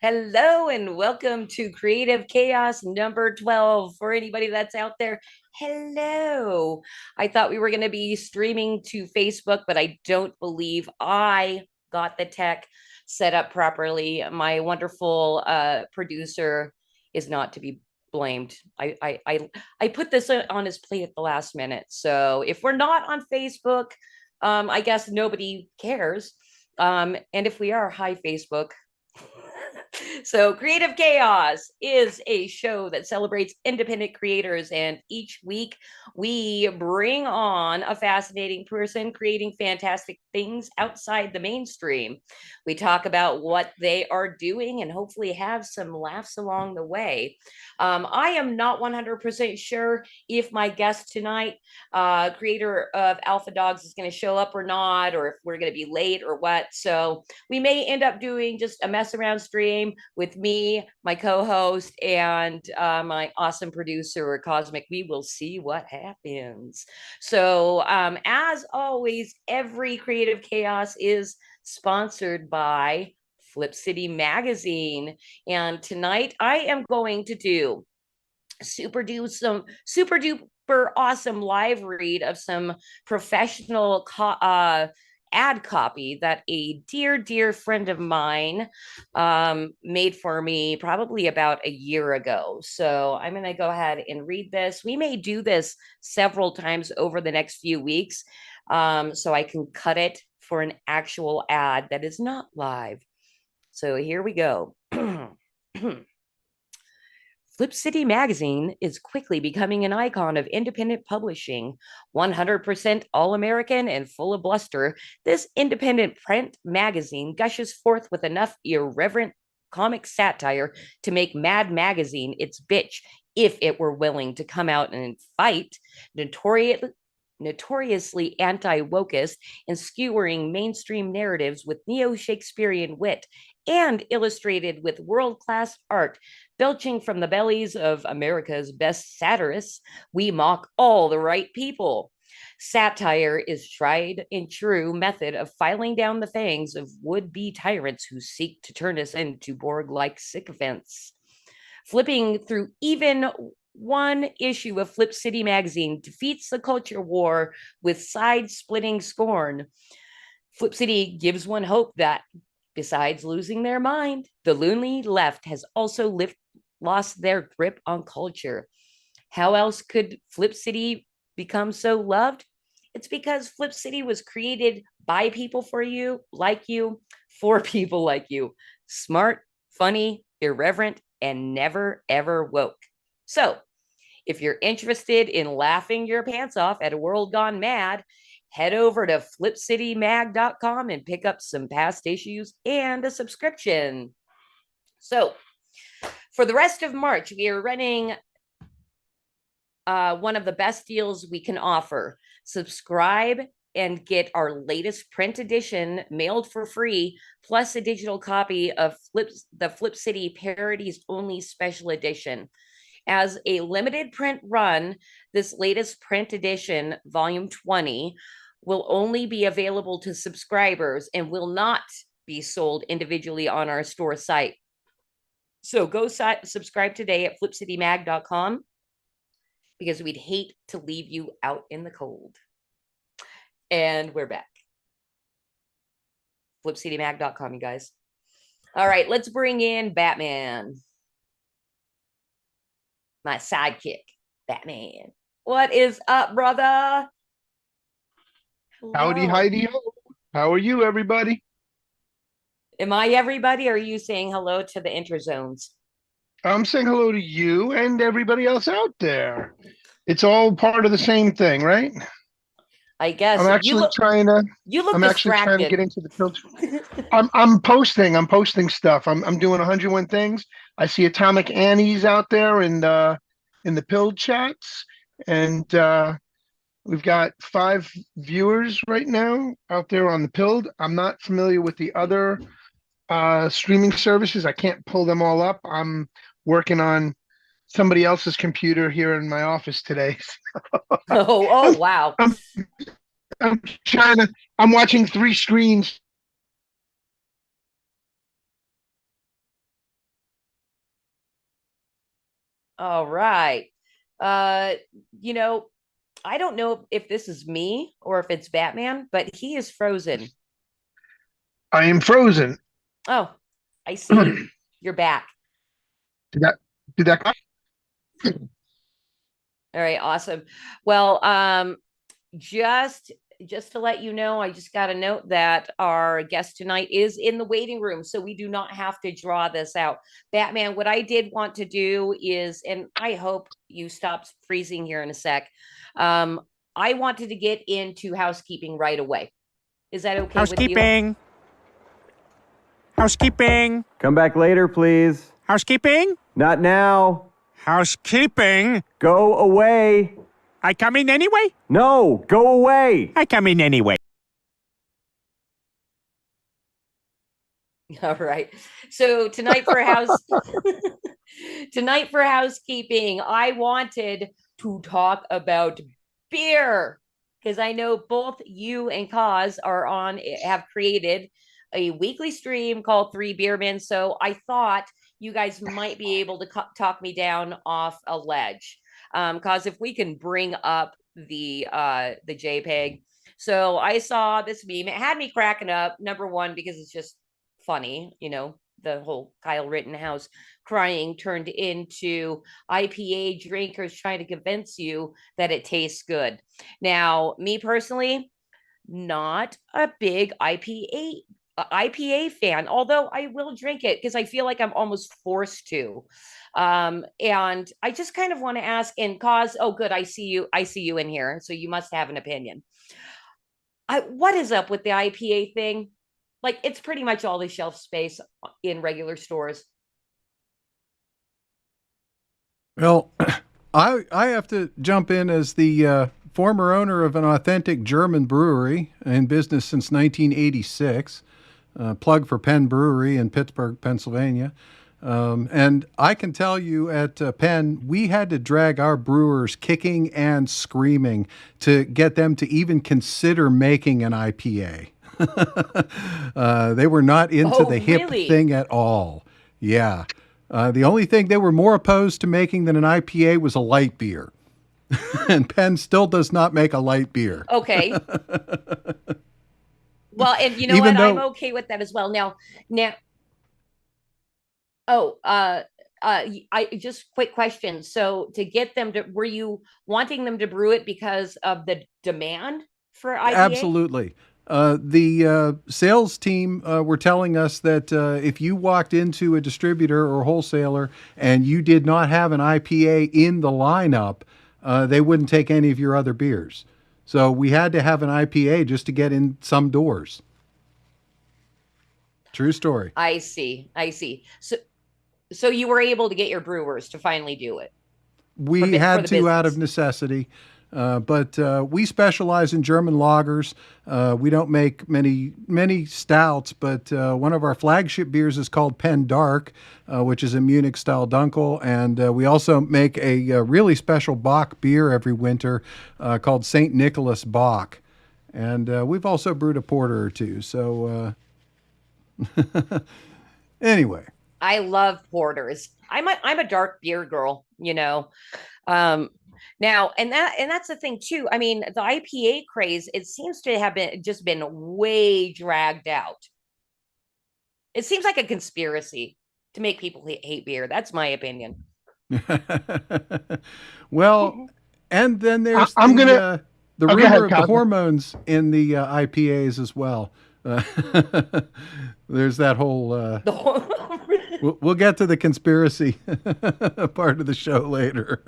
Hello and welcome to Creative Chaos number 12. For anybody that's out there, hello. I thought we were going to be streaming to Facebook, but I don't believe I got the tech set up properly. My wonderful producer is not to be blamed. I put this on his plate at the last minute. So if we're not on Facebook, I guess nobody cares. And if we are, hi, Facebook. So, Creative Chaos is a show that celebrates independent creators, and each week we bring on a fascinating person creating fantastic things outside the mainstream. We talk about what they are doing and hopefully have some laughs along the way. I am not 100% sure if my guest tonight, creator of Alpha Dogs, is going to show up or not, or if we're going to be late or what. So, we may end up doing just a mess around stream with me, my co-host, and my awesome producer, Cosmic. We will see what happens. So, as always, every Creative Chaos is sponsored by Flip City Magazine. And tonight I am going to do super duper awesome live read of some professional ad copy that a dear friend of mine made for me probably about a year ago. So I'm going to go ahead and read this. We may do this several times over the next few weeks, so I can cut it for an actual ad that is not live. So here we go. Flip City Magazine is quickly becoming an icon of independent publishing. 100% all American and full of bluster, this independent print magazine gushes forth with enough irreverent comic satire to make Mad Magazine its bitch if it were willing to come out and fight notoriously anti-wokist and skewering mainstream narratives with neo-Shakespearean wit and illustrated with world-class art belching from the bellies of America's best satirists. We mock all the right people. Satire is tried and true method of filing down the fangs of would-be tyrants who seek to turn us into Borg-like sycophants. Flipping through even one issue of Flip City Magazine defeats the culture war with side-splitting scorn. Flip City gives one hope that, besides losing their mind, the loony left has also lost their grip on culture. How else could Flip City become so loved? It's because Flip City was created by people for you, for people like you. Smart, funny, irreverent, and never ever woke. So, if you're interested in laughing your pants off at a world gone mad, head over to flipcitymag.com and pick up some past issues and a subscription. So, for the rest of March, we are running one of the best deals we can offer. Subscribe and get our latest print edition mailed for free, plus a digital copy of the Flip City Parodies Only Special Edition. As a limited print run, this latest print edition, volume 20, will only be available to subscribers and will not be sold individually on our store site. So go subscribe today at flipcitymag.com because we'd hate to leave you out in the cold. And we're back. flipcitymag.com, you guys. All right, let's bring in Batman. My sidekick, Batman. What is up, brother? Hello. Howdy, Heidi. How are you, everybody? Am I everybody, or are you saying hello to the interzones? I'm saying hello to you and everybody else out there. It's all part of the same thing, right? I guess I'm actually trying to get into the filter. I'm posting stuff. I'm doing 101 things. I see Atomic Annie's out there in the Pilled chats, and we've got 5 viewers right now out there on the Pilled. I'm not familiar with the other streaming services. I can't pull them all up. I'm working on somebody else's computer here in my office today. Wow. I'm watching 3 screens All right. Uh, you know, I don't know if this is me or if it's Batman, but he is frozen. I am frozen. Oh, I see you. did You're back. that did that All right, awesome. Well, just just to let you know, I just got a note that our guest tonight is in the waiting room, so we do not have to draw this out. Batman, what I did want to do is, and I hope you stop freezing here in a sec. Um, I wanted to get into housekeeping right away. Is that okay with you? Housekeeping. Housekeeping. Come back later, please. Housekeeping. Not now. Housekeeping. Go away. I come in anyway? No, go away. I come in anyway. All right. So tonight for house tonight for housekeeping, I wanted to talk about beer because I know both you and Kaz are on have created a weekly stream called Three Beermen. So I thought you guys might be able to talk me down off a ledge. Cause if we can bring up the JPEG. So I saw this meme. It had me cracking up. Number one, because it's just funny, the whole Kyle Rittenhouse crying turned into IPA drinkers trying to convince you that it tastes good. Now, me personally, not a big IPA fan, although I will drink it because I feel like I'm almost forced to. And I just kind of want to ask and cause, oh, good, I see you in here. So you must have an opinion. What is up with the IPA thing? Like it's pretty much all the shelf space in regular stores. Well, I have to jump in as the former owner of an authentic German brewery in business since 1986. Plug for Penn Brewery in Pittsburgh, Pennsylvania. And I can tell you at Penn, we had to drag our brewers kicking and screaming to get them to even consider making an IPA. They were not into the hip Really? thing at all. Yeah. The only thing they were more opposed to making than an IPA was a light beer. And Penn still does not make a light beer. Okay. Well, and you know Even what? I'm though okay with that as well. Now, oh, I just quick question. So to get them to, were you wanting them to brew it because of the demand for IPA? absolutely. The sales team were telling us that if you walked into a distributor or wholesaler and you did not have an IPA in the lineup, they wouldn't take any of your other beers. So we had to have an IPA just to get in some doors. True story. I see. I see. So you were able to get your brewers to finally do it We for had the to out of business. necessity, but we specialize in German lagers. We don't make many stouts, but one of our flagship beers is called Penn Dark, which is a Munich style Dunkel, and we also make a really special Bock beer every winter called Saint Nicholas Bock, and we've also brewed a porter or two. So anyway. I love porters. I'm a dark beer girl. Um now and that's the thing too. I mean, the IPA craze, it seems to have been way dragged out. It seems like a conspiracy to make people hate beer. That's my opinion. Well, and then there's I'm gonna. the Oh, go rumor ahead, of the Cosmo. hormones in the IPAs as well. Uh, there's that whole. We'll get to the conspiracy part of the show later.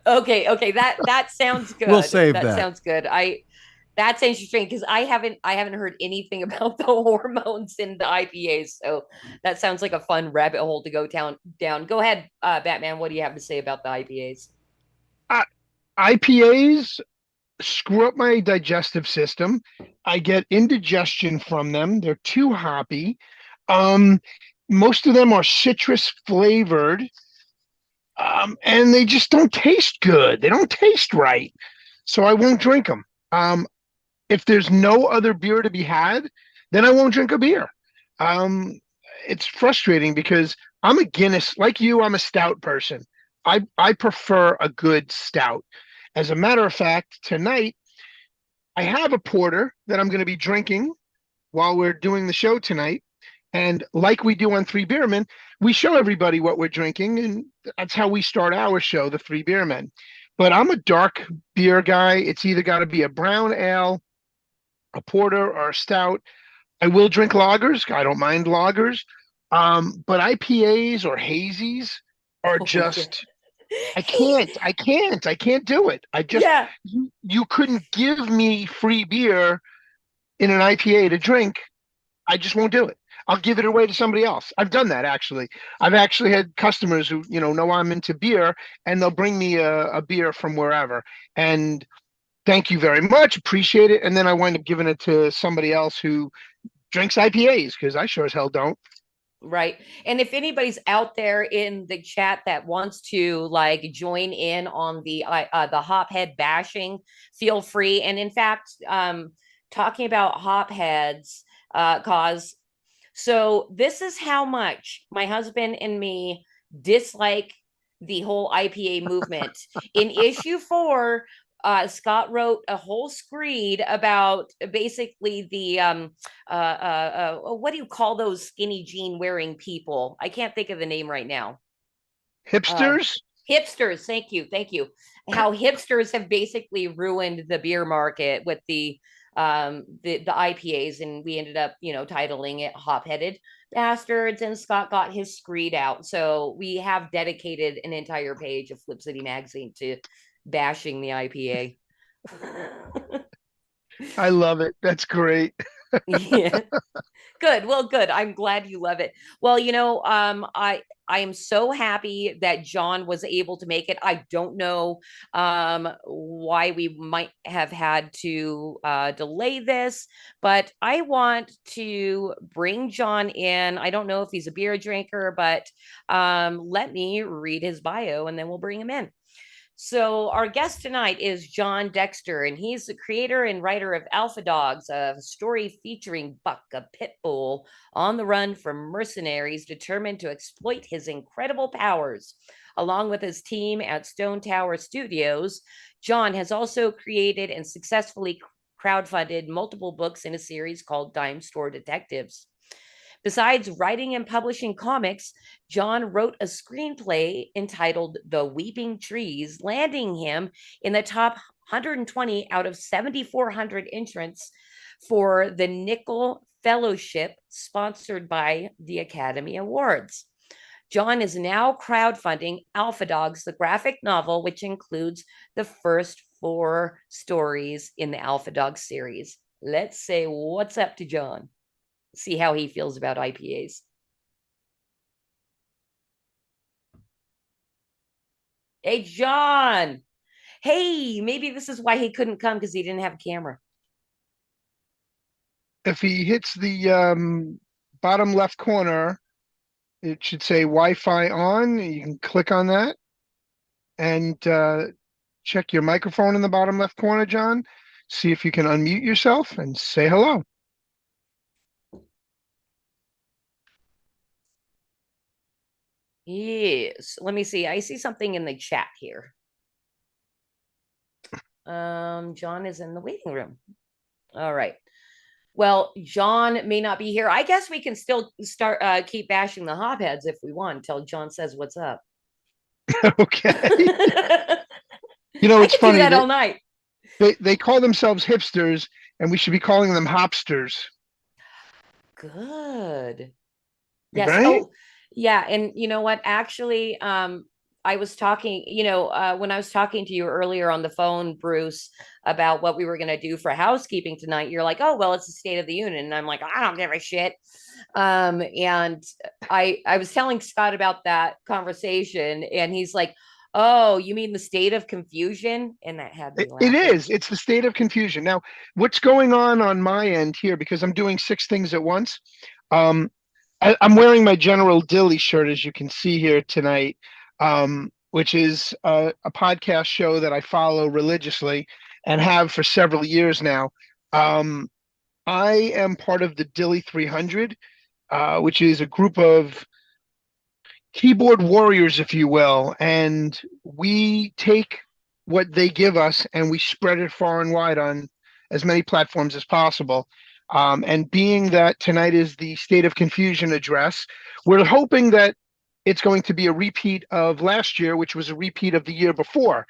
Okay, that sounds We'll good. save That that. sounds good. I That's interesting because I haven't heard anything about the hormones in the IPAs. So that sounds like a fun rabbit hole to go down. Go ahead, Batman. What do you have to say about the IPAs? I, IPAs screw up my digestive system. I get indigestion from them. They're too hoppy. Um, Most of them are citrus flavored, and they just don't taste good. They don't taste right, so I won't drink them. If there's no other beer to be had, then I won't drink a beer. Um, it's frustrating because I'm a Guinness, like you, I'm a stout person. I prefer a good stout. As a matter of fact, tonight I have a porter that I'm going to be drinking while we're doing the show tonight. And like we do on Three Beermen, we show everybody what we're drinking, and that's how we start our show, the Three Beermen. But I'm a dark beer guy. It's either got to be a brown ale, a porter, or a stout. I will drink lagers. I don't mind lagers. But IPAs or hazies are Oh yeah. just I can't do it. Yeah. You couldn't give me free beer in an IPA to drink. I just won't do it. I'll give it away to somebody else. I've done that actually. I've actually had customers who, know I'm into beer, and they'll bring me a beer from wherever. And thank you very much, appreciate it. And then I wind up giving it to somebody else who drinks IPAs because I sure as hell don't. Right. And if anybody's out there in the chat that wants to like join in on the hophead bashing, feel free. And in fact, talking about hopheads, cause so this is how much my husband and me dislike the whole IPA movement. In issue 4, Scott wrote a whole screed about basically the what do you call those skinny jean wearing people? I can't think of the name right now. Hipsters? Hipsters. Thank you. How hipsters have basically ruined the beer market with the IPAs, and we ended up titling it Hop-Headed Bastards, and Scott got his screed out. So we have dedicated an entire page of Flip City Magazine to bashing the IPA. I love it. That's great. Yeah. Good. Well, good. I'm glad you love it. Well, I am so happy that Jon was able to make it. I don't know why we might have had to delay this, but I want to bring Jon in. I don't know if he's a beer drinker, but let me read his bio and then we'll bring him in. So our guest tonight is Jon Dexter, and he's the creator and writer of Alpha Dogs, a story featuring Buck, a pit bull on the run from mercenaries determined to exploit his incredible powers. Along with his team at Stone Tower Studios, Jon has also created and successfully crowdfunded multiple books in a series called Dime Store Detectives. Besides writing and publishing comics, Jon wrote a screenplay entitled The Weeping Trees, landing him in the top 120 out of 7,400 entrants for the Nickel Fellowship, sponsored by the Academy Awards. Jon is now crowdfunding Alpha Dogs, the graphic novel, which includes the first 4 stories in the Alpha Dogs series. Let's say what's up to Jon. See how he feels about IPAs. Hey, Jon. Hey, maybe this is why he couldn't come, because he didn't have a camera. If he hits the bottom left corner, it should say Wi-Fi on. You can click on that and check your microphone in the bottom left corner, Jon. See if you can unmute yourself and say hello. Yes. Let me see. I see something in the chat here. Jon is in the waiting room. All right. Well, Jon may not be here. I guess we can still start keep bashing the hopheads if we want until Jon says what's up. Okay. I it's can funny. Do that all night. They call themselves hipsters, and we should be calling them hopsters. Good. Yes. Right? Oh, yeah. And you know what? Actually, I was talking, when I was talking to you earlier on the phone, Bruce, about what we were going to do for housekeeping tonight, you're like, oh, well, it's the State of the Union. And I'm like, I don't give a shit. And I was telling Scott about that conversation, and he's like, oh, you mean the state of confusion? And that had me laughing. It is. It's the state of confusion. Now, what's going on my end here, because I'm doing 6 things at once. I'm wearing my General Dilly shirt, as you can see here tonight, which is a podcast show that I follow religiously and have for several years now. I am part of the Dilly 300, which is a group of keyboard warriors, if you will, and we take what they give us and we spread it far and wide on as many platforms as possible. And being that tonight is the State of Confusion address, we're hoping that it's going to be a repeat of last year, which was a repeat of the year before.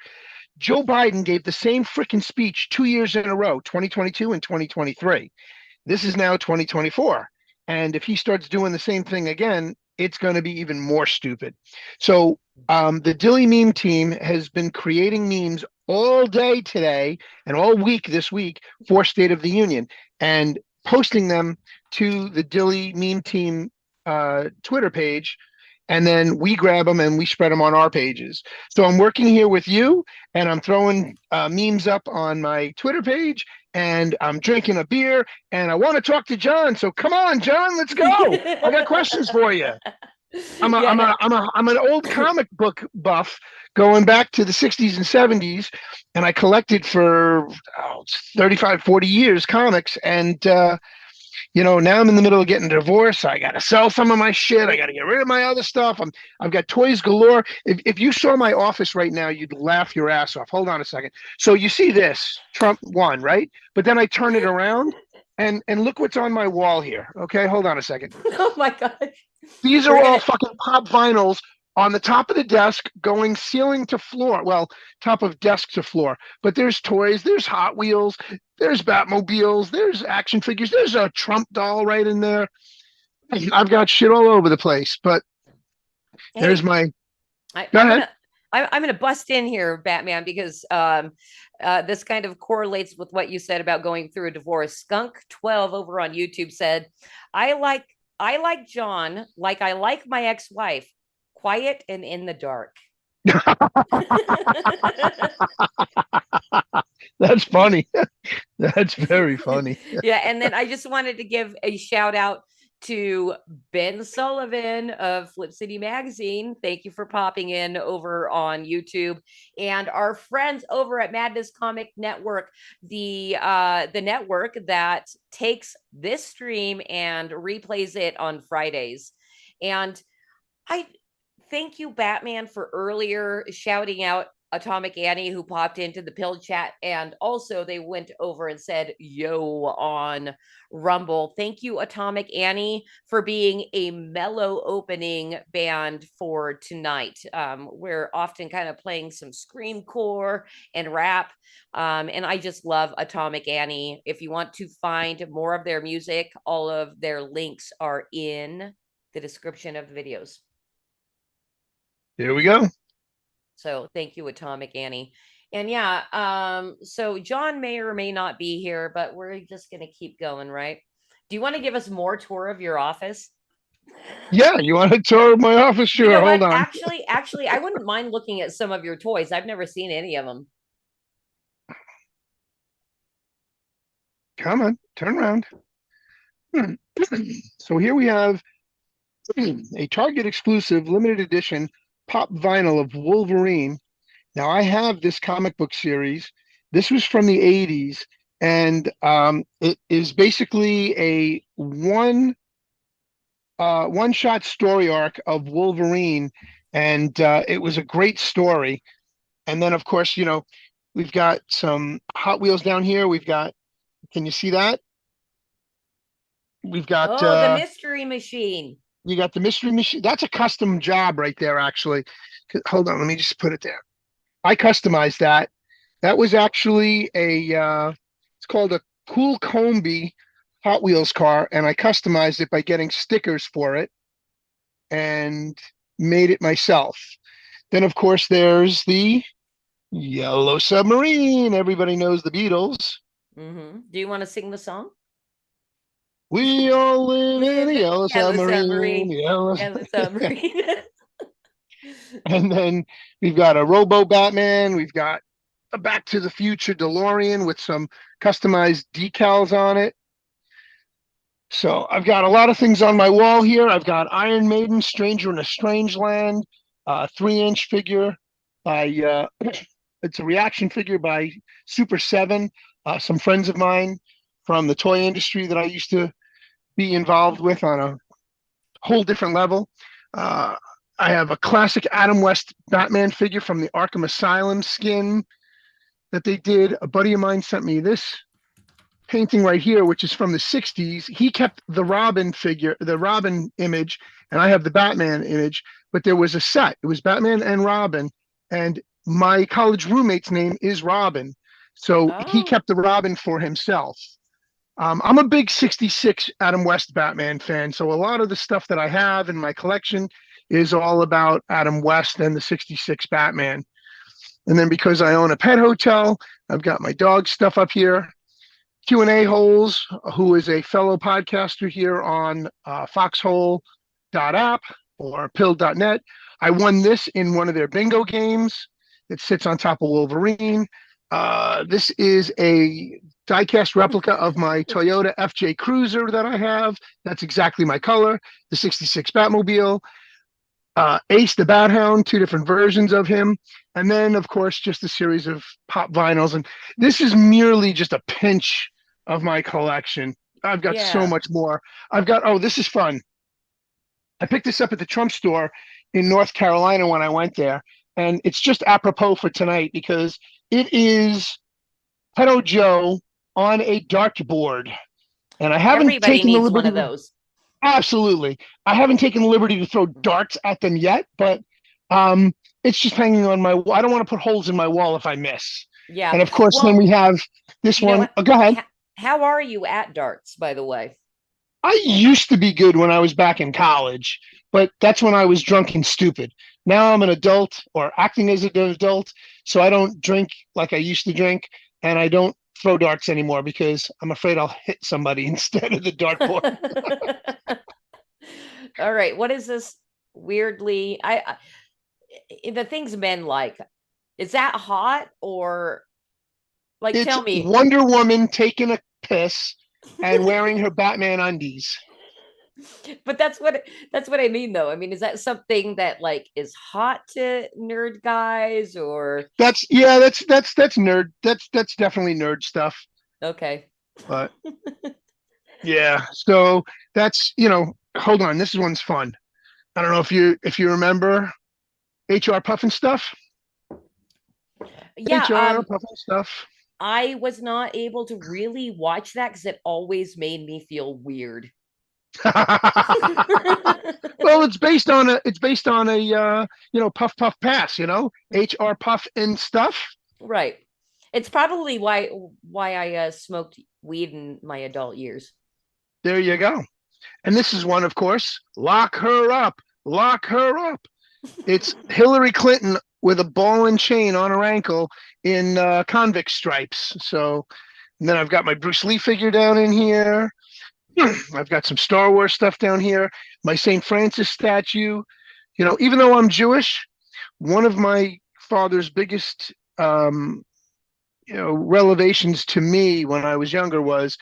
Joe Biden gave the same freaking speech 2 years in a row, 2022 and 2023. This is now 2024. And if he starts doing the same thing again, it's going to be even more stupid. So the Dilly meme team has been creating memes all day today and all week this week for State of the Union and posting them to the Dilly meme team Twitter page. And then we grab them and we spread them on our pages. So I'm working here with you and I'm throwing memes up on my Twitter page and I'm drinking a beer and I want to talk to Jon. So come on, Jon, let's go. I got questions for you. I'm an old comic book buff going back to the 60s and 70s, and I collected for 35, 40 years comics. And now I'm in the middle of getting a divorce. I got to sell some of my shit. I got to get rid of my other stuff. I've got toys galore. If you saw my office right now, you'd laugh your ass off. Hold on a second. So you see this, Trump won, right? But then I turn it around and look what's on my wall here. Okay, hold on a second. Oh my God. These are all fucking pop vinyls on the top of the desk going ceiling to floor. Well, top of desk to floor. But there's toys, there's Hot Wheels, there's Batmobiles, there's action figures, there's a Trump doll right in there. I've got shit all over the place, but there's my. Go ahead. I'm going to bust in here, Batman, because this kind of correlates with what you said about going through a divorce. Skunk12 over on YouTube said, I like Jon like I like my ex-wife, quiet and in the dark. That's funny. That's very funny. Yeah, and then I just wanted to give a shout out to Ben Sullivan of Flip City Magazine. Thank you for popping in over on YouTube, and our friends over at Madness Comic Network, the network that takes this stream and replays it on Fridays. And I thank you, Batman, for earlier shouting out Atomic Annie, who popped into the pill chat, and also they went over and said yo on Rumble. Thank you, Atomic Annie, for being a mellow opening band for tonight. We're often kind of playing some screamcore and rap, and I just love Atomic Annie. If you want to find more of their music, all of their links are in the description of the videos. Here we go. So thank you, Atomic Annie. And yeah, so Jon may or may not be here, but we're just going to keep going, right? Do you want to give us more tour of your office? Yeah, you want a tour of my office? Sure, hold on. Actually, I wouldn't mind looking at some of your toys. I've never seen any of them. Come on, turn around. So here we have a Target exclusive limited edition pop vinyl of Wolverine. Now I have this comic book series. This was from the 80s, and it is basically a one-shot story arc of Wolverine, and it was a great story. And then, of course, we've got some Hot Wheels down here. We've got, can you see that? We've got the Mystery Machine. You got the Mystery Machine. That's a custom job right there, actually. Hold on, let me just put it there. I customized that. That was actually it's called a Cool Combi Hot Wheels car, and I customized it by getting stickers for it and made it myself. Then, of course, there's the Yellow Submarine. Everybody knows the Beatles. Mm-hmm. Do you want to sing the song? We all live in a yellow submarine. Yellow submarine. And then we've got a Robo Batman. We've got a Back to the Future DeLorean with some customized decals on it. So I've got a lot of things on my wall here. I've got Iron Maiden, Stranger in a Strange Land, 3-inch figure by, it's a reaction figure by Super 7. Some friends of mine from the toy industry that I used to be involved with on a whole different level. Uh, I have a classic Adam West Batman figure from the Arkham Asylum skin that they did. A buddy of mine sent me this painting right here, which is from the 60s. He kept the Robin figure, the Robin image, and I have the Batman image, but there was a set. It was Batman and Robin, and my college roommate's name is Robin. So he Oh, kept the Robin for himself. I'm a big 66 Adam West Batman fan. So a lot of the stuff that I have in my collection is all about Adam West and the 66 Batman. And then because I own a pet hotel, I've got my dog stuff up here. Q&A Holes, who is a fellow podcaster here on foxhole.app or pill.net. I won this in one of their bingo games. It sits on top of Wolverine. This is a diecast replica of my Toyota FJ Cruiser that I have. That's exactly my color, the 66 Batmobile. Ace the Bat Hound, 2 different versions of him. And then, of course, just a series of pop vinyls. And this is merely just a pinch of my collection. I've got so yeah. much more. I've got, oh, this is fun. I picked this up at the Trump store in North Carolina when I went there. And it's just apropos for tonight because it is Pedo Joe on a dartboard. And I haven't Everybody taken the needs one liberty of to, those. absolutely. I haven't taken the liberty to throw darts at them yet, but it's just hanging on my wall. I don't want to put holes in my wall if I miss. Yeah. And of course, then Well, we have this you know one. what? Oh, go ahead. How are you at darts, by the way? I used to be good when I was back in college, but that's when I was drunk and stupid. Now I'm an adult or acting as an adult, so I don't drink like I used to drink, and I don't throw darts anymore because I'm afraid I'll hit somebody instead of the dartboard. All right. What is this weirdly? The things men like. Is that hot or like It's tell me? Wonder Woman taking a piss and wearing her Batman undies. But that's what I mean though. I mean, is that something that like is hot to nerd guys or That's nerd. That's definitely nerd stuff. okay. But yeah, so that's hold on, this one's fun. I don't know if you remember HR Puffin stuff. Yeah, HR Puffin stuff. I was not able to really watch that because it always made me feel weird. Well, it's based on a puff puff pass, HR Puff and stuff. Right. It's probably why I smoked weed in my adult years. There you go. And this is one, of course, lock her up, lock her up. It's Hillary Clinton with a ball and chain on her ankle in convict stripes. So, and then I've got my Bruce Lee figure down in here. I've got some Star Wars stuff down here. My St. Francis statue. Even though I'm Jewish, one of my father's biggest revelations to me when I was younger was,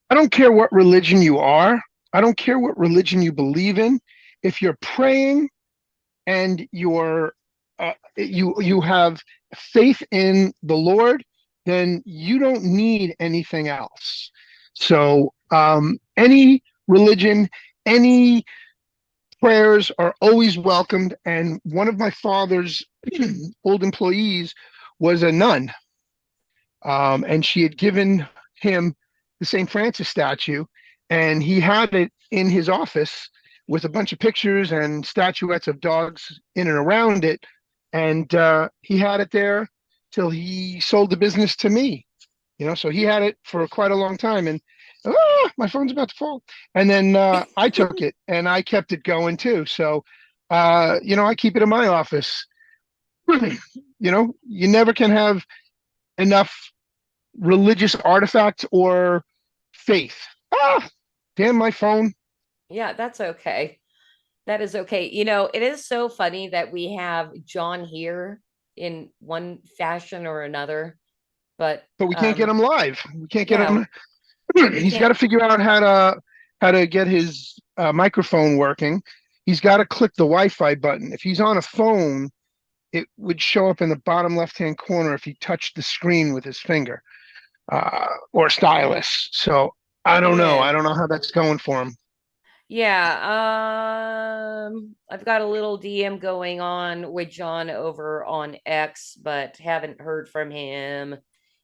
I don't care what religion you are. I don't care what religion you believe in. If you're praying and you have faith in the Lord, then you don't need anything else. So any religion, any prayers are always welcomed. And one of my father's old employees was a nun, and she had given him the St. Francis statue, and he had it in his office with a bunch of pictures and statuettes of dogs in and around it. And he had it there till he sold the business to me. So he had it for quite a long time. And my phone's about to fall. And then I took it and I kept it going too. So, I keep it in my office. You never can have enough religious artifacts or faith. Damn my phone. Yeah, that's okay. That is okay. It is so funny that we have John here in one fashion or another, but We can't get him live. We can't get yeah, him. we He's got can't. to figure out how to get his microphone working. He's got to click the Wi-Fi button. If he's on a phone, it would show up in the bottom left-hand corner if he touched the screen with his finger or stylus. So I don't know. Yeah. I don't know how that's going for him. Yeah, I've got a little DM going on with Jon over on X, but haven't heard from him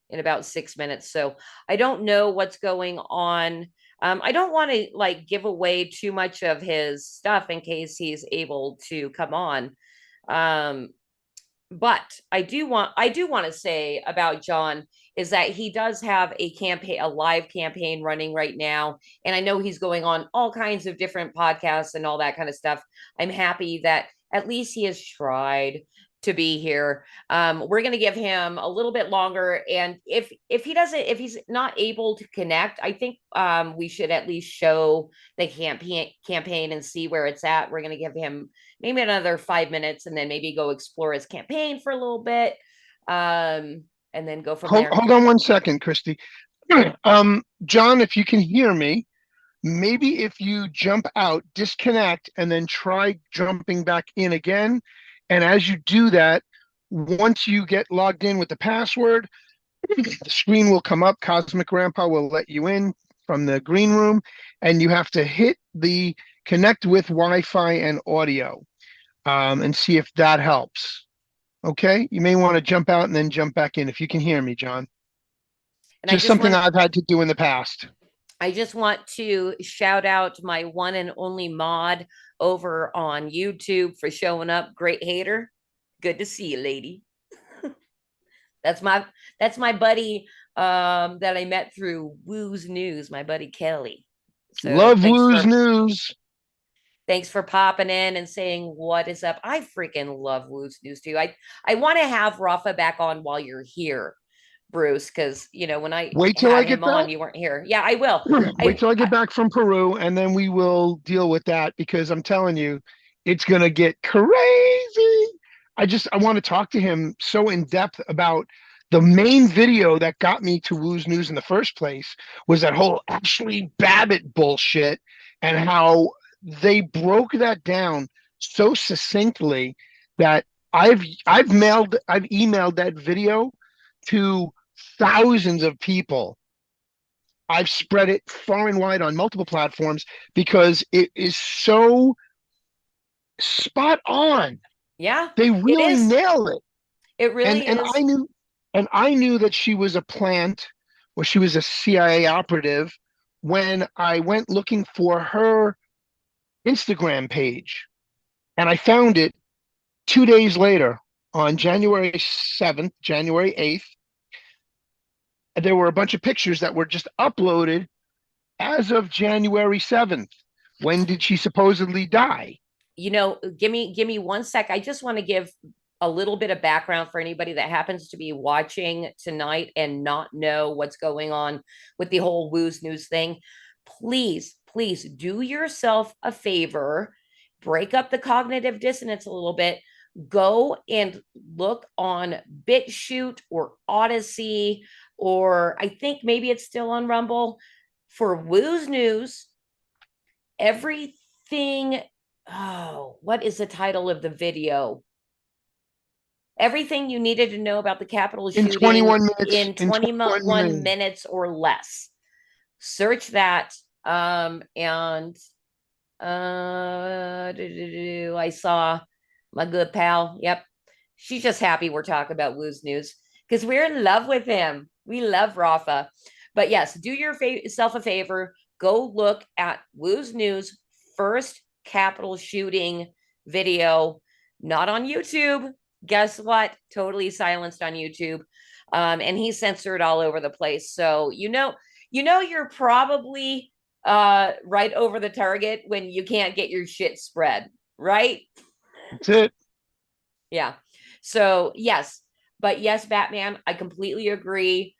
in about 6 minutes. So I don't know what's going on. I don't want to like give away too much of his stuff in case he's able to come on. Um, but I do want to say about Jon is that he does have a live campaign running right now, and I know he's going on all kinds of different podcasts and all that kind of stuff. I'm happy that at least he has tried to be here. We're going to give him a little bit longer, and if he's not able to connect, I think we should at least show the campaign and see where it's at. We're going to give him maybe another 5 minutes and then maybe go explore his campaign for a little bit. And then go from there. Hold on one second, Christy. Jon, if you can hear me, maybe if you jump out, disconnect, and then try jumping back in again. And as you do that, once you get logged in with the password, the screen will come up. Cosmic Grandpa will let you in from the green room, and you have to hit the connect with Wi-Fi and audio and see if that helps. Okay, you may want to jump out and then jump back in if you can hear me, Jon. And just something I've had to do in the past. I just want to shout out my one and only mod over on YouTube for showing up. Great hater. Good to see you, lady. that's my buddy that I met through Woo's News, my buddy Kelly. So love Woo's News. Thanks for popping in and saying what is up. I freaking love Woo's News too. I want to have Rafa back on while you're here, Bruce, because you know when I wait till I get back on, you weren't here. Yeah, I will. Wait till I get back from Peru, and then we will deal with that because I'm telling you, it's gonna get crazy. I want to talk to him so in depth about the main video that got me to Woo's News in the first place was that whole Ashley Babbitt bullshit and how they broke that down so succinctly that I've emailed that video to thousands of people. I've spread it far and wide on multiple platforms because it is so spot on. Yeah, they really nail it. It really is. And I knew that she was a plant, or she was a CIA operative when I went looking for her Instagram page, and I found it 2 days later on January 7th, January 8th. There were a bunch of pictures that were just uploaded as of January 7th. When did she supposedly die? You know, give me 1 sec. I just want to give a little bit of background for anybody that happens to be watching tonight and not know what's going on with the whole Woo's News thing. Please do yourself a favor, break up the cognitive dissonance a little bit, go and look on BitChute or Odyssey, or I think maybe it's still on Rumble for Woo's News. Everything. Oh, what is the title of the video? Everything you needed to know about the Capitol shooting in 21 minutes, in 21 minutes or less. Search that. I saw my good pal. Yep. She's just happy we're talking about Woo's News because we're in love with him. We love Rafa. But yes, do yourself a favor. Go look at Woo's News first Capitol shooting video, not on YouTube. Guess what? Totally silenced on YouTube. And he's censored all over the place. So you're probably right over the target when you can't get your shit spread, right? That's it. Yeah. So yes, but yes, Batman, I completely agree.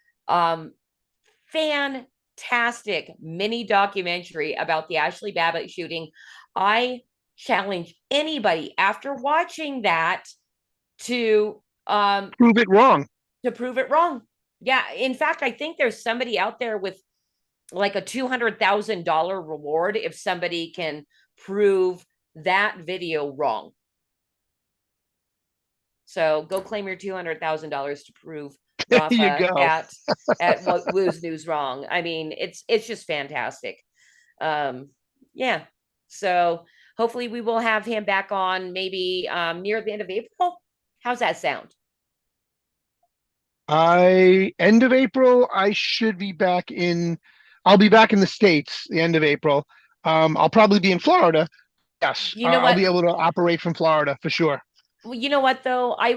Fantastic mini documentary about the Ashley Babbitt shooting. I challenge anybody after watching that to prove it wrong. Yeah. In fact, I think there's somebody out there with like a $200,000 reward if somebody can prove that video wrong. So go claim your $200,000 to prove Rafa at what Woo's News wrong. I mean, it's just fantastic. Yeah. So hopefully we will have him back on maybe near the end of April. How's that sound? End of April, I should be back in. I'll be back in the States the end of April. I'll probably be in Florida. Yes, You know I'll be what? able to operate from Florida for sure. Well, you know what though? I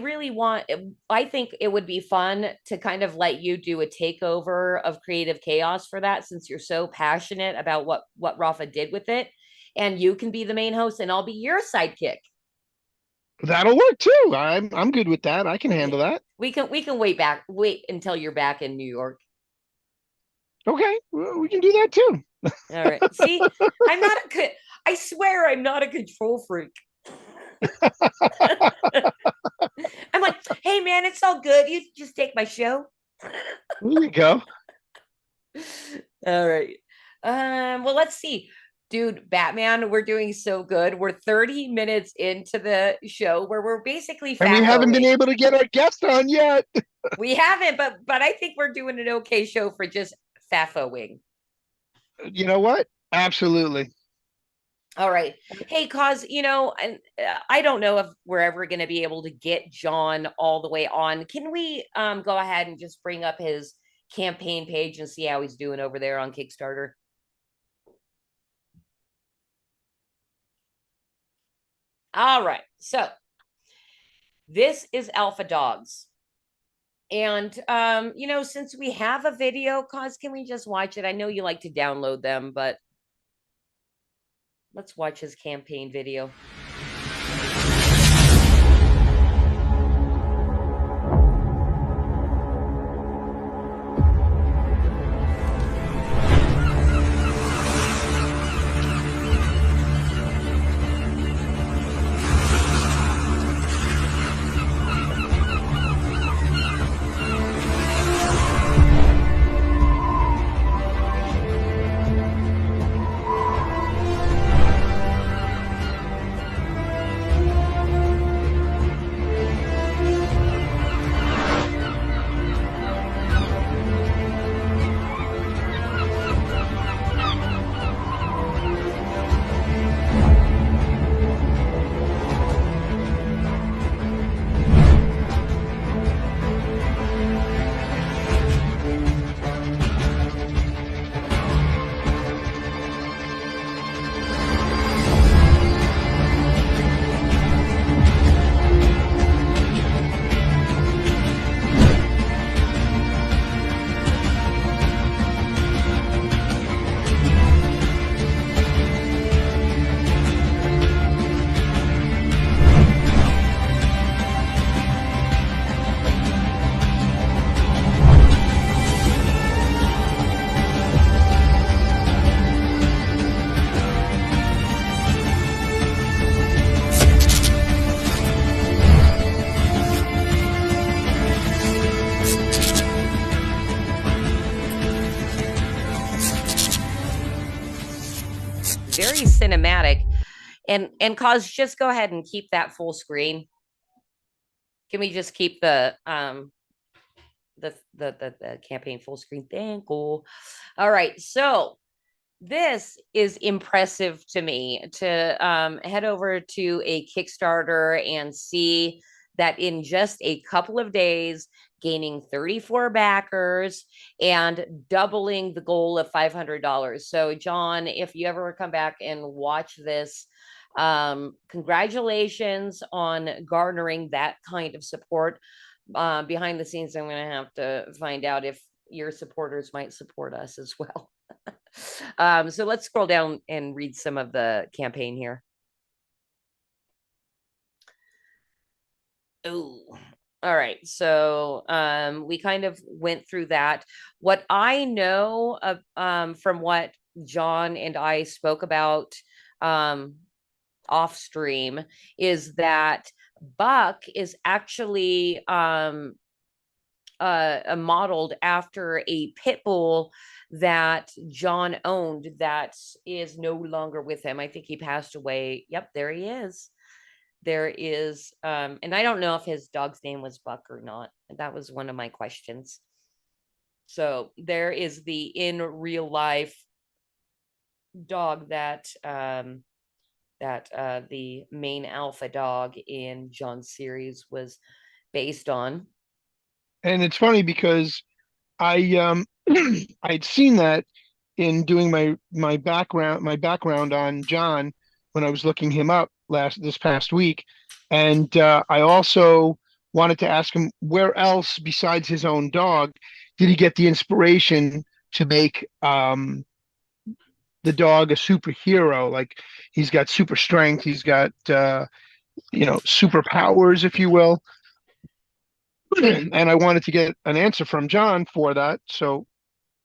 think it would be fun to kind of let you do a takeover of Creative Chaos for that, since you're so passionate about what Rafa did with it. And you can be the main host and I'll be your sidekick. That'll work too. I'm good with that. I can Yeah. handle that. We can wait until you're back in New York. Okay, well, we can do that too. All right. See, I swear I'm not a control freak. I'm like, hey man, it's all good. You just take my show. There you go. All right. Well, let's see. Dude, Batman, we're doing so good. We're 30 minutes into the show where we're basically And we haven't been faffing. able to get our guest on yet. We haven't, but I think we're doing an okay show for just faffoing. You know what? Absolutely. All right. Hey, cause and I don't know if we're ever going to be able to get Jon all the way on. Can we go ahead and just bring up his campaign page and see how he's doing over there on Kickstarter? All right. So this is Alpha Dogs. And since we have a video, cause can we just watch it? I know you like to download them, but let's watch his campaign video. Very cinematic. And cause just go ahead and keep that full screen. Can we just keep the campaign full screen? Thank you. All right. So this is impressive to me to head over to a Kickstarter and see that in just a couple of days, gaining 34 backers and doubling the goal of $500. So, Jon, if you ever come back and watch this, congratulations on garnering that kind of support. Behind the scenes, I'm going to have to find out if your supporters might support us as well. So let's scroll down and read some of the campaign here. Oh, all right. So we kind of went through that. What I know of from what Jon and I spoke about off stream is that Buck is actually modeled after a pit bull that Jon owned that is no longer with him. I think he passed away. Yep, there he is. There is, and I don't know if his dog's name was Buck or not. That was one of my questions. So there is the in real life dog that that the main alpha dog in Jon's series was based on. And it's funny because I I'd seen that in doing my background on Jon when I was looking him up this past week, and I also wanted to ask him where else besides his own dog did he get the inspiration to make the dog a superhero? Like he's got super strength, he's got superpowers, if you will. And I wanted to get an answer from Jon for that. So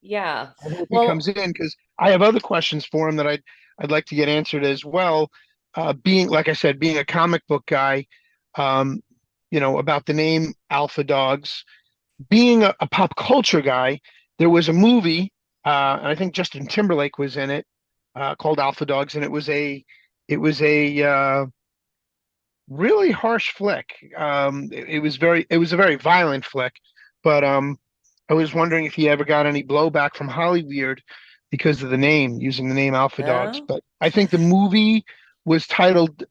Yeah. I hope he Well, comes in because I have other questions for him that I'd like to get answered as well. Being, like I said, being a comic book guy, um, about the name Alpha Dogs. Being a pop culture guy, there was a movie, and I think Justin Timberlake was in it, called Alpha Dogs, and it was a really harsh flick. It was a very violent flick, but I was wondering if he ever got any blowback from Hollywood because of the name, using the name Alpha Dogs. no. But I think the movie was titled,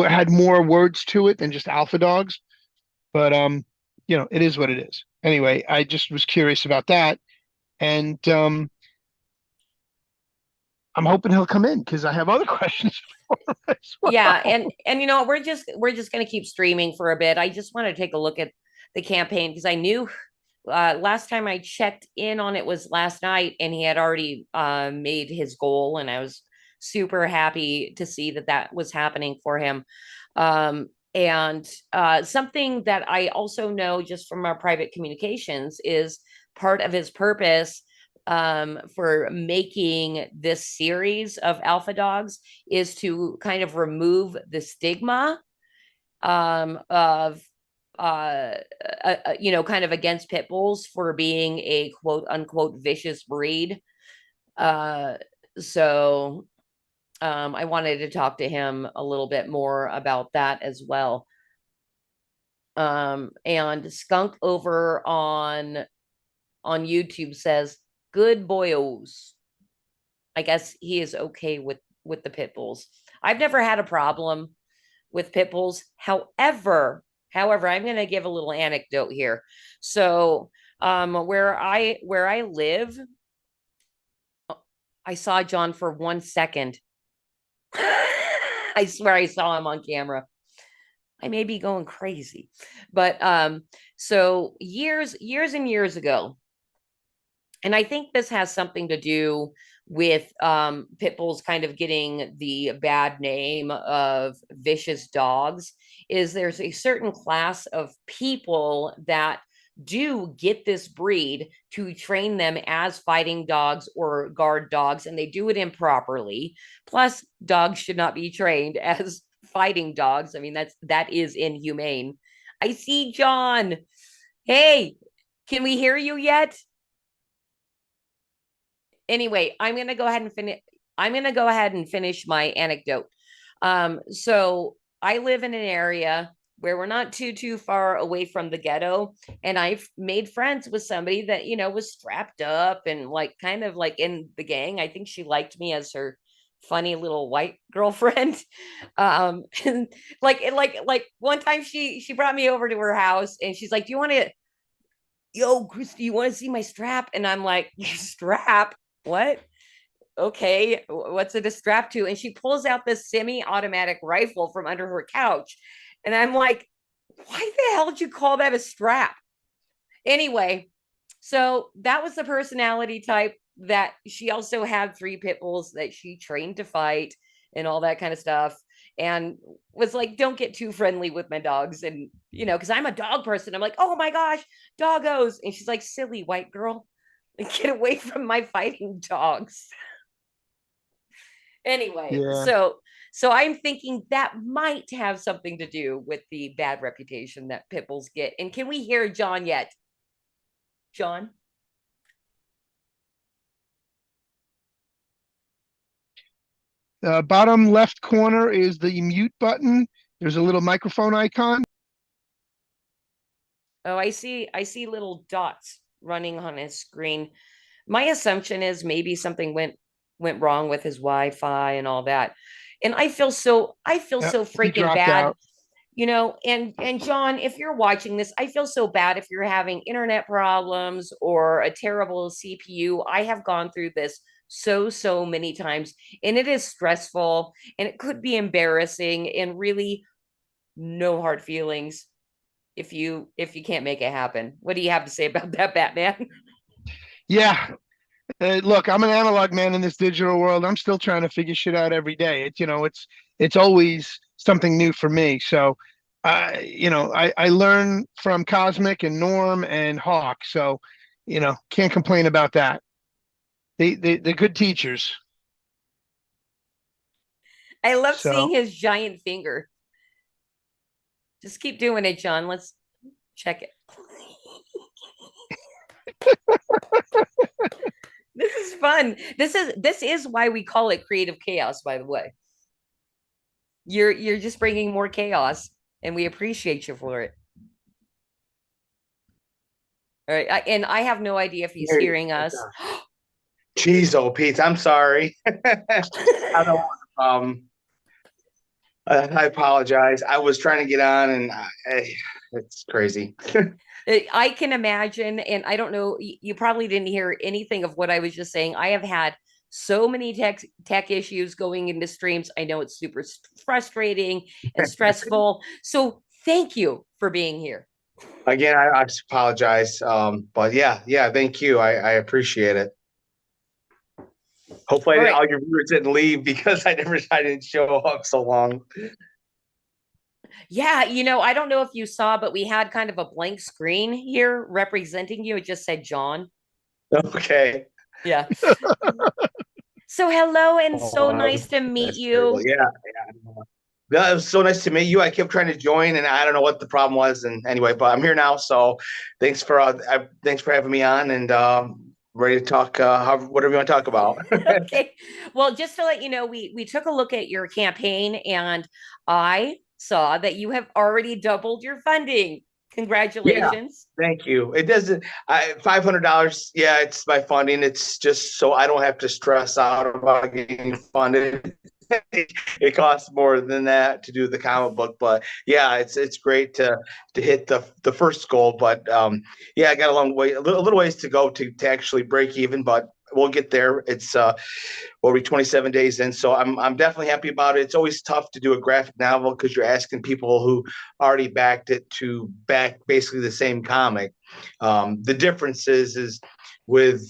had more words to it than just Alpha Dogs. But it is what it is. Anyway, I just was curious about that, and I'm hoping he'll come in because I have other questions for him as Yeah, well. and we're just going to keep streaming for a bit. I just want to take a look at the campaign because I knew last time I checked in on it was last night, and he had already made his goal, and I was super happy to see that that was happening for him. And something that I also know just from our private communications is part of his purpose for making this series of alpha dogs is to kind of remove the stigma of kind of against pit bulls for being a quote unquote vicious breed. Uh, so I wanted to talk to him a little bit more about that as well. And Skunk over on YouTube says, "Good boyos." I guess he is okay with the pit bulls. I've never had a problem with pit bulls. However, I'm going to give a little anecdote here. So, where I live, I saw Jon for 1 second. I swear I saw him on camera. I may be going crazy, but so years and years ago, and I think this has something to do with pit bulls kind of getting the bad name of vicious dogs. Is there's a certain class of people that do get this breed to train them as fighting dogs or guard dogs, and they do it improperly. Plus, dogs should not be trained as fighting dogs. I mean, that is inhumane. I see Jon. Hey, can we hear you yet? Anyway, I'm gonna go ahead and finish my anecdote. So I live in an area where we're not too far away from the ghetto, and I've made friends with somebody that was strapped up and like kind of like in the gang. I think she liked me as her funny little white girlfriend. And like one time she brought me over to her house, and she's like, "Do you want to yo, Christy, you want to see my strap?" And I'm like, "Strap? What? Okay, what's it a strap to?" And she pulls out this semi-automatic rifle from under her couch. And I'm like, why the hell did you call that a strap? Anyway, so that was the personality type that she also had 3 pit bulls that she trained to fight and all that kind of stuff. And was like, don't get too friendly with my dogs. And, because I'm a dog person, I'm like, oh my gosh, doggos. And she's like, silly white girl, get away from my fighting dogs. Anyway, Yeah. so I'm thinking that might have something to do with the bad reputation that pit bulls get. And can we hear Jon yet? Jon? Bottom left corner is the mute button. There's a little microphone icon. Oh, I see little dots running on his screen. My assumption is maybe something went wrong with his Wi-Fi and all that. And I feel so He freaking dropped bad, out. and Jon, if you're watching this, I feel so bad if you're having internet problems or a terrible CPU. I have gone through this so many times, and it is stressful, and it could be embarrassing, and really no hard feelings if you can't make it happen. What do you have to say about that, Batman? Yeah. Look, I'm an analog man in this digital world. I'm still trying to figure shit out every day. It's always something new for me. So, I learn from Cosmic and Norm and Hawk. So, can't complain about that. They're good teachers. I love seeing So, his giant finger. Just keep doing it, Jon. Let's check it. This is fun. This is why we call it creative chaos, by the way. You're just bringing more chaos, and we appreciate you for it. All right, and I have no idea if he's Hey, hearing us. Jeez, oh Pete, I'm sorry. I don't I apologize. I was trying to get on, and it's crazy. I can imagine, and I don't know, you probably didn't hear anything of what I was just saying. I have had so many tech issues going into streams. I know it's super frustrating and stressful. So thank you for being here. Again, I apologize. But yeah, thank you. I appreciate it. Hopefully, All all your viewers didn't leave because I didn't show up so long. Yeah, I don't know if you saw, but we had kind of a blank screen here representing you. It just said Jon. Okay. Yeah. So hello, and so Oh, nice to meet that's terrible. you. Yeah. Yeah, it was so nice to meet you. I kept trying to join, and I don't know what the problem was. And anyway, but I'm here now. So thanks for having me on, and ready to talk whatever you want to talk about. Okay. Well, just to let you know, we took a look at your campaign, and I saw that you have already doubled your funding. Yeah, Congratulations. thank you. It doesn't. $500. Yeah, it's my funding. It's just so I don't have to stress out about getting funded. It costs more than that to do the comic book, but yeah, it's great to hit the first goal. But yeah, I got a long way, a little ways to go to actually break even, but we'll get there. It's we'll be 27 days in, so I'm definitely happy about it. It's always tough to do a graphic novel because you're asking people who already backed it to back basically the same comic. The difference is with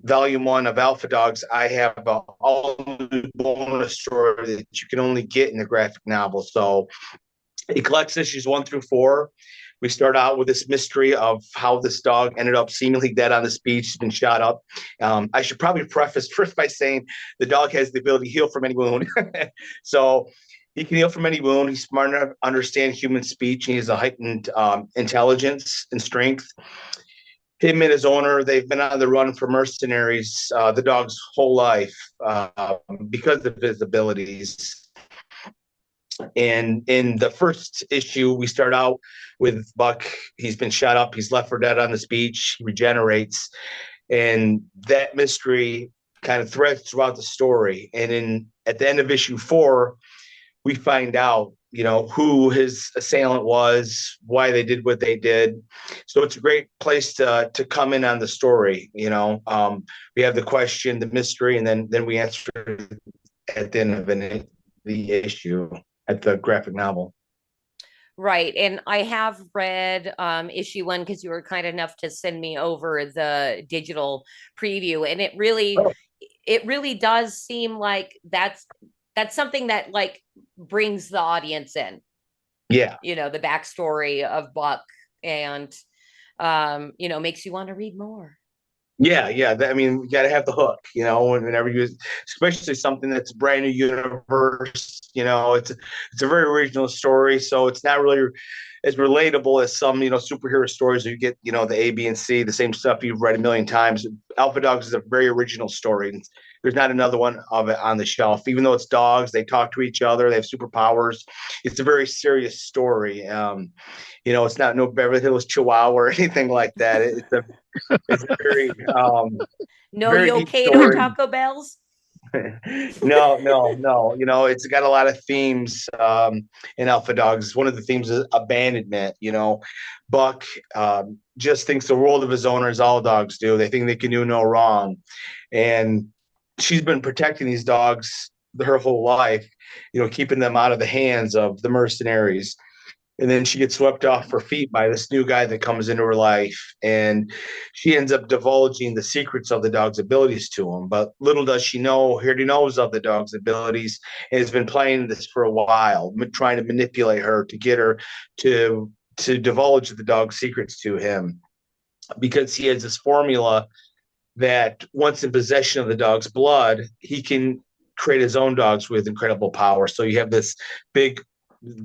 volume 1 of Alpha Dogs, I have a all new bonus story that you can only get in the graphic novel. So it collects issues 1 through 4. We start out with this mystery of how this dog ended up seemingly dead on this beach. He's been shot up. I should probably preface first by saying the dog has the ability to heal from any wound. So he can heal from any wound. He's smart enough to understand human speech, and he has a heightened intelligence and strength. Him and his owner, they've been on the run for mercenaries the dog's whole life because of his abilities. And in the first issue, we start out with Buck. He's been shot up. He's left for dead on this beach. He regenerates. And that mystery kind of threads throughout the story. And at the end of issue 4, we find out, who his assailant was, why they did what they did. So it's a great place to come in on the story. We have the question, the mystery, and then we answer at the end of the issue at the graphic novel. Right. And I have read issue 1 because you were kind enough to send me over the digital preview. And it really does seem like that's something that like brings the audience in. Yeah. The backstory of Buck, and makes you want to read more. Yeah. I mean, you got to have the hook, whenever you, especially something that's a brand new universe, it's a very original story. So it's not really as relatable as some, superhero stories where you get, the A, B, and C, the same stuff you've read a million times. Alpha Dogs is a very original story. There's not another one of it on the shelf. Even though it's dogs, they talk to each other, they have superpowers. It's a very serious story. It's not no Beverly Hills Chihuahua or anything like that. It's a very No, very you deep okay story. to Taco Bells? No. It's got a lot of themes in Alpha Dogs. One of the themes is abandonment. Buck just thinks the world of his owner, as all dogs do. They think they can do no wrong. And she's been protecting these dogs her whole life, keeping them out of the hands of the mercenaries. And then she gets swept off her feet by this new guy that comes into her life, and she ends up divulging the secrets of the dog's abilities to him. But little does she know, he already knows of the dog's abilities and has been playing this for a while, trying to manipulate her to get her to divulge the dog's secrets to him, because he has this formula that once in possession of the dog's blood, he can create his own dogs with incredible power. So you have this big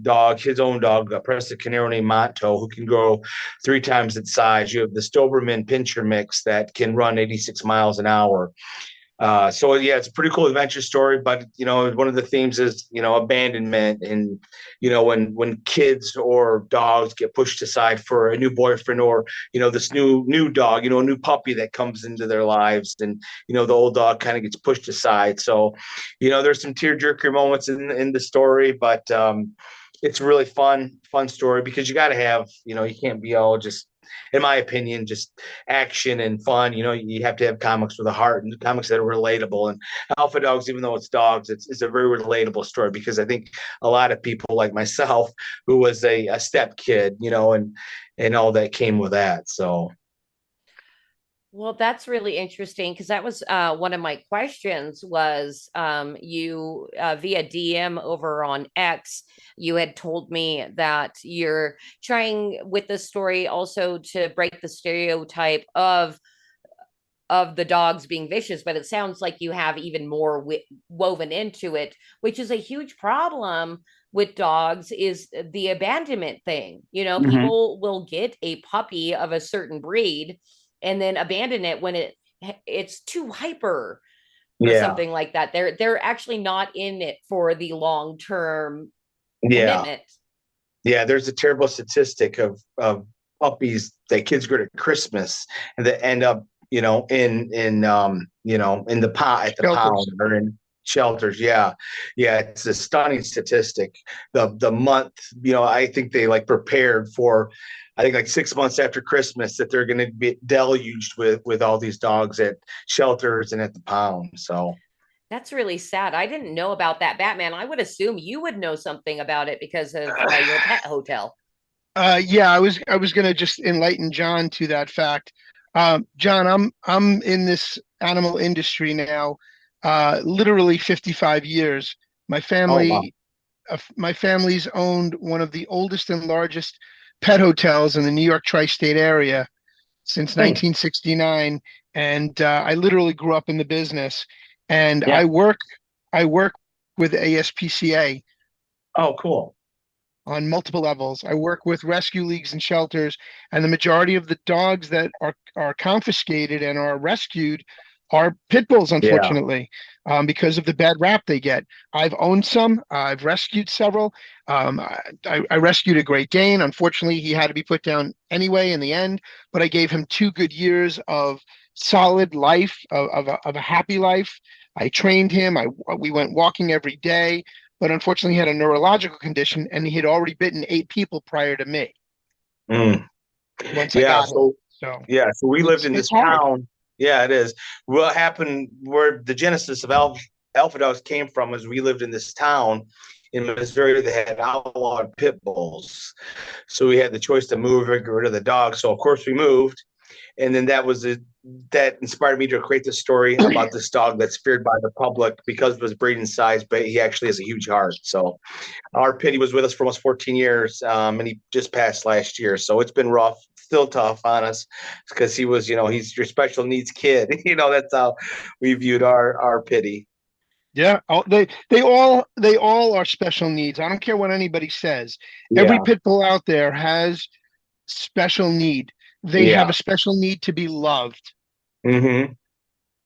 dog, his own dog, a Presa Canero named Monto, who can grow 3 times its size. You have the Doberman Pinscher mix that can run 86 miles an hour. So yeah, it's a pretty cool adventure story, but one of the themes is abandonment, and when kids or dogs get pushed aside for a new boyfriend, or this new dog, a new puppy that comes into their lives, and the old dog kind of gets pushed aside. So there's some tearjerker moments in the story, but it's a really fun story, because you got to have, you can't be all just, in my opinion, just action and fun. You have to have comics with a heart, and comics that are relatable. And Alpha Dogs, even though it's dogs, it's a very relatable story, because I think a lot of people like myself, who was a step kid, and all that came with that. So. Well, that's really interesting, because that was one of my questions was you via DM over on X, you had told me that you're trying with the story also to break the stereotype of the dogs being vicious, but it sounds like you have even more woven into it, which is a huge problem with dogs, is the abandonment thing. Mm-hmm. People will get a puppy of a certain breed and then abandon it when it's too hyper or something like that. They're actually not in it for the long-term commitment. Yeah, there's a terrible statistic of puppies that kids get at Christmas and that end up, in the pot at the pound or in shelters. Yeah, it's a stunning statistic. The month, I think they prepared for, I think 6 months after Christmas, that they're going to be deluged with all these dogs at shelters and at the pound. So that's really sad. I didn't know about that, Batman. I would assume you would know something about it because of your pet hotel. Yeah, I was going to just enlighten John to that fact. John, I'm in this animal industry now, literally 55 years. My family, my family's owned one of the oldest and largest pet hotels in the New York tri-state area since 1969, and I literally grew up in the business. And I work with ASPCA. Oh, cool. On multiple levels. I work with rescue leagues and shelters, and the majority of the dogs that are confiscated and are rescued are pit bulls, unfortunately, because of the bad rap they get. I've owned some. I've rescued several. I rescued a Great Dane. Unfortunately, he had to be put down anyway in the end, but I gave him 2 good years of solid life, of a happy life. I trained him. We went walking every day. But unfortunately, he had a neurological condition, and he had already bitten 8 people prior to me. Once I got him. So we lived in this town. Yeah, it is. What happened, where the genesis of Alpha Dogs came from, is we lived in this town in Missouri that had outlawed pit bulls. So we had the choice to move or get rid of the dog. So of course we moved. And then that inspired me to create this story about this dog that's feared by the public because of his breeding size, but he actually has a huge heart. So our Pitty was with us for almost 14 years, and he just passed last year. So it's been rough, still tough on us, because he was, he's your special needs kid. That's how we viewed our Pitty. Yeah, they all are special needs. I don't care what anybody says. Every pit bull out there has special need. They have a special need to be loved. Mm-hmm.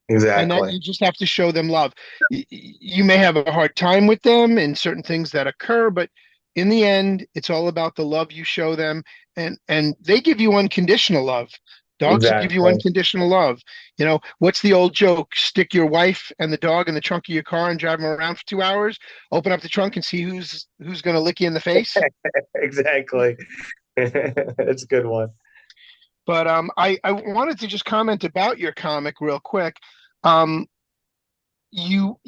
Exactly. And then you just have to show them love. You may have a hard time with them and certain things that occur, but in the end, it's all about the love you show them, and they give you unconditional love. Dogs give you Exactly. unconditional love. You know, what's the old joke? Stick your wife and the dog in the trunk of your car and drive them around for 2 hours. Open up the trunk and see who's going to lick you in the face. Exactly. It's a good one. But I wanted to just comment about your comic real quick. Um, you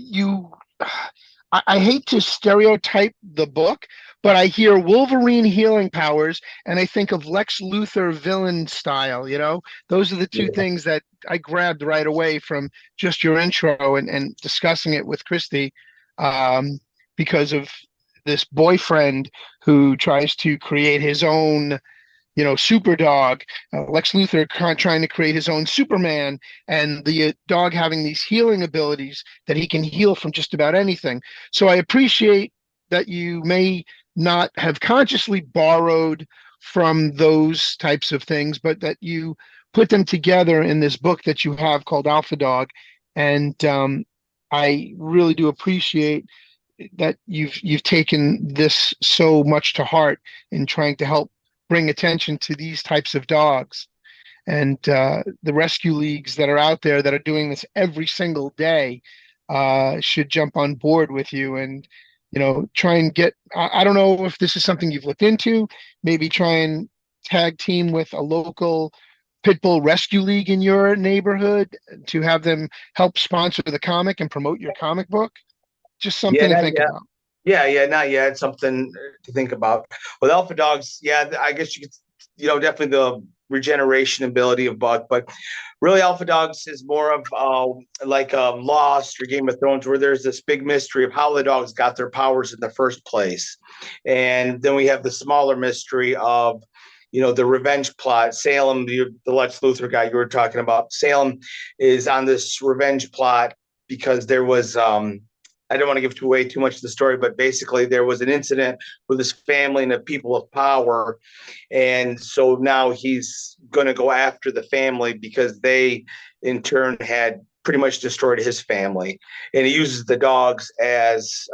I hate to stereotype the book, but I hear Wolverine healing powers and I think of Lex Luthor villain style, you know? Those are the two Yeah. things that I grabbed right away from just your intro and discussing it with Christy, um, because of this boyfriend who tries to create his own, super dog, Lex Luthor trying to create his own Superman, and the dog having these healing abilities that he can heal from just about anything. So I appreciate that you may not have consciously borrowed from those types of things, but that you put them together in this book that you have called Alpha Dog. And I really do appreciate that you've taken this so much to heart in trying to help bring attention to these types of dogs, and the rescue leagues that are out there that are doing this every single day should jump on board with you and try and get. I don't know if this is something you've looked into. Maybe try and tag team with a local pit bull rescue league in your neighborhood to have them help sponsor the comic and promote your comic book. Just Yeah, something to think about. yeah, not yet. It's something to think about. With alpha dogs, yeah, I guess you could, definitely the regeneration ability of Buck, but really alpha dogs is more of like Lost or Game of Thrones, where there's this big mystery of how the dogs got their powers in the first place, and then we have the smaller mystery of the revenge plot. Salem, the Lex Luthor guy you were talking about, Salem is on this revenge plot because there was I don't want to give away too much of the story, but basically there was an incident with his family and the people of power. And so now he's going to go after the family because they in turn had pretty much destroyed his family. And he uses the dogs as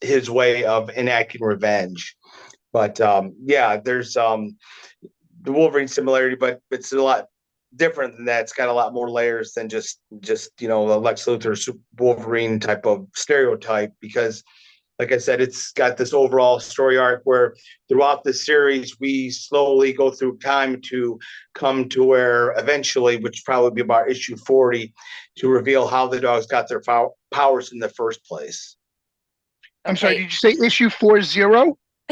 his way of enacting revenge. But yeah, there's the Wolverine similarity, but it's a lot different than that. It's got a lot more layers than just the Lex Luthor Wolverine type of stereotype, because like I said, it's got this overall story arc where throughout the series we slowly go through time to come to where eventually, which probably be about issue 40, to reveal how the dogs got their powers in the first place. I'm sorry, did you say issue 40?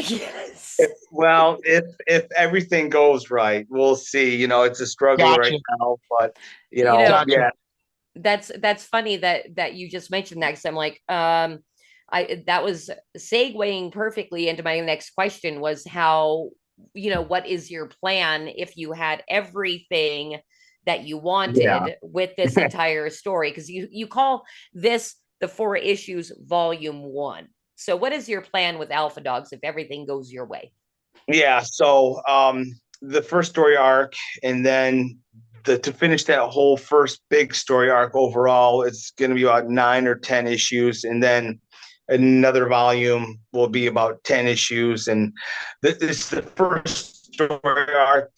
Yes. If everything goes right, we'll see. It's a struggle Gotcha. right now, but Gotcha. yeah. That's funny that you just mentioned that, because I'm like, that was segueing perfectly into my next question, was how, what is your plan if you had everything that you Yeah. wanted with this entire story? Because you call this the 4 issues volume 1. So what is your plan with Alpha Dogs if everything goes your way? Yeah. So the first story arc, and then to finish that whole first big story arc overall, it's going to be about 9 or 10 issues, and then another volume will be about 10 issues, and this is the first story arc.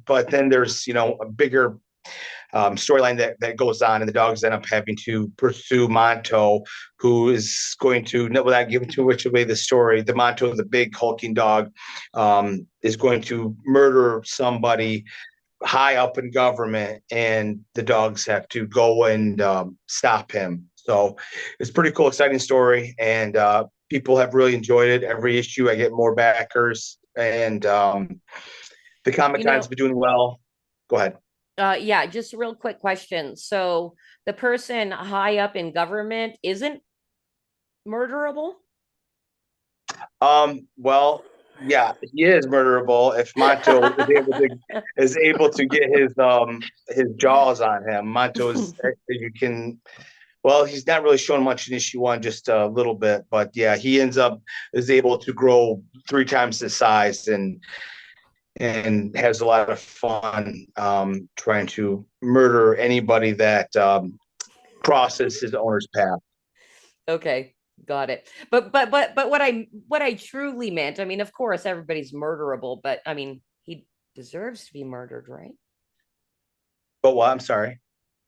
But then there's a bigger storyline that goes on, and the dogs end up having to pursue Monto, who is going to, without giving too much away the story, the Monto, the big hulking dog, is going to murder somebody high up in government, and the dogs have to go and stop him. So it's a pretty cool, exciting story, and people have really enjoyed it. Every issue I get more backers, and the Comic Con's been doing well. Go ahead. Yeah, just a real quick question. So the person high up in government isn't murderable? Well, yeah, he is murderable if Monto is able to get his jaws on him. Monto is you can. Well, he's not really showing much in issue 1, just a little bit, but yeah, he is able to grow 3 times his size, and has a lot of fun trying to murder anybody that crosses his owner's path. Okay, got it. But what I truly meant, I mean, of course everybody's murderable, but I mean, he deserves to be murdered, right? But what? I'm sorry.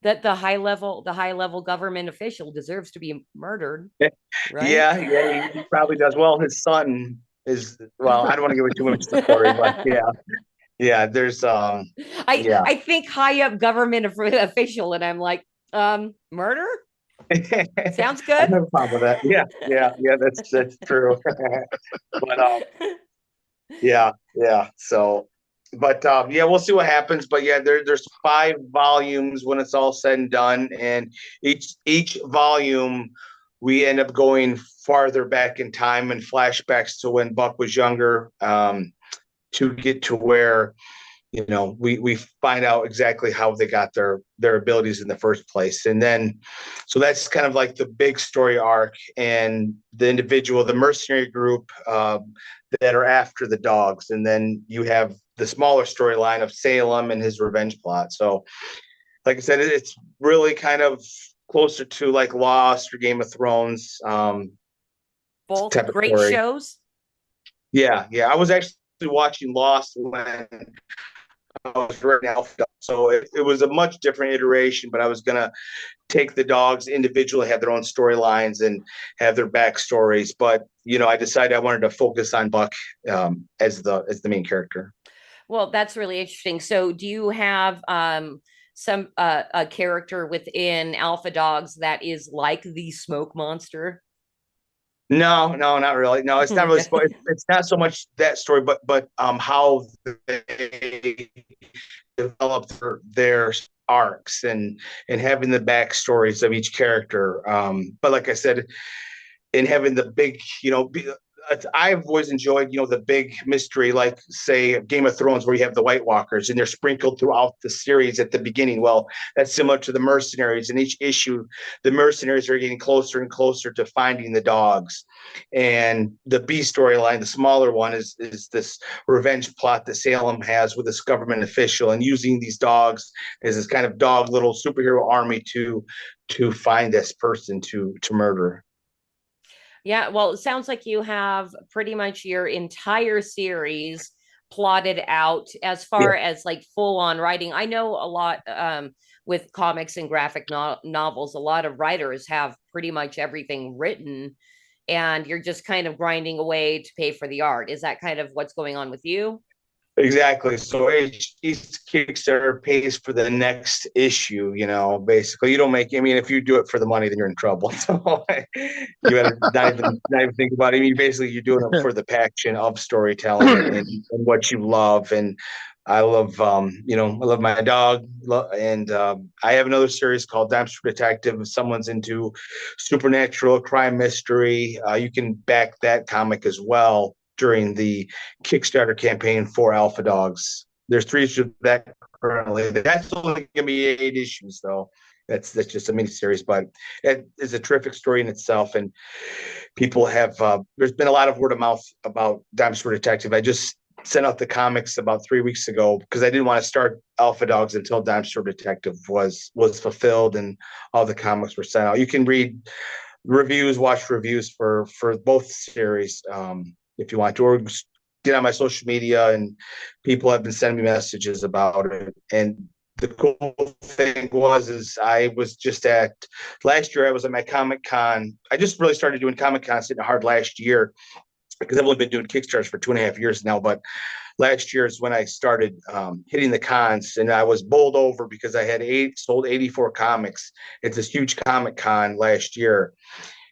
That the high level government official deserves to be murdered, right? Yeah, he probably does. Well, his son is, well, I don't want to give away too much of the story, but yeah, there's yeah. I think high up government official, and I'm like, murder sounds I good. have a problem with that. Yeah, that's true. But yeah. So, but yeah, we'll see what happens. But yeah, there's 5 volumes when it's all said and done, and each volume we end up going farther back in time and flashbacks to when Buck was younger, to get to where we find out exactly how they got their abilities in the first place. And then so that's kind of like the big story arc, and the mercenary group that are after the dogs, and then you have the smaller storyline of Salem and his revenge plot. So like I said, it's really kind of closer to like Lost or Game of Thrones, Both type of great story. shows. Yeah, I was actually watching Lost when I was right now. So it was a much different iteration, but I was gonna take the dogs individually, have their own storylines and have their backstories. But I decided I wanted to focus on Buck as the main character. Well, that's really interesting. So, do you have some a character within Alpha Dogs that is like the smoke monster? No, not really. No, it's not really. It's not so much that story, but how they developed their arcs and having the backstories of each character. But like I said, in having the big, I've always enjoyed, the big mystery, like say Game of Thrones, where you have the White Walkers and they're sprinkled throughout the series at the beginning. Well, that's similar to the mercenaries. In each issue, the mercenaries are getting closer and closer to finding the dogs. And the B storyline, the smaller one, is this revenge plot that Salem has with this government official, and using these dogs as this kind of dog little superhero army to find this person to murder. Yeah, well, it sounds like you have pretty much your entire series plotted out as Yeah, far as like full on writing. I know a lot with comics and graphic novels, a lot of writers have pretty much everything written, and you're just kind of grinding away to pay for the art. Is that kind of what's going on with you? exactly. So each Kickstarter pays for the next issue, basically. You don't make, I mean, if you do it for the money, then you're in trouble. So you better not even think about it. I mean, basically, you're doing it for the passion of storytelling and what you love. And I love, I love my dog. And I have another series called Dexter Detective. If someone's into supernatural crime mystery, you can back that comic as well during the Kickstarter campaign for Alpha Dogs. There's 3 issues of that currently. That's only gonna be 8 issues though. That's just a mini series, but it is a terrific story in itself. And people have there's been a lot of word of mouth about Dexter Detective. I just sent out the comics about 3 weeks ago because I didn't want to start Alpha Dogs until Dexter Detective was fulfilled and all the comics were sent out. You can read reviews, watch reviews for both series. If you want to, or get on my social media, and people have been sending me messages about it. And the cool thing is I was just last year, I was at my Comic Con. I just really started doing Comic Con sitting hard last year because I've only been doing Kickstarters for 2.5 years now. But last year is when I started hitting the cons, and I was bowled over because I had sold 84 comics. It's this huge Comic Con last year.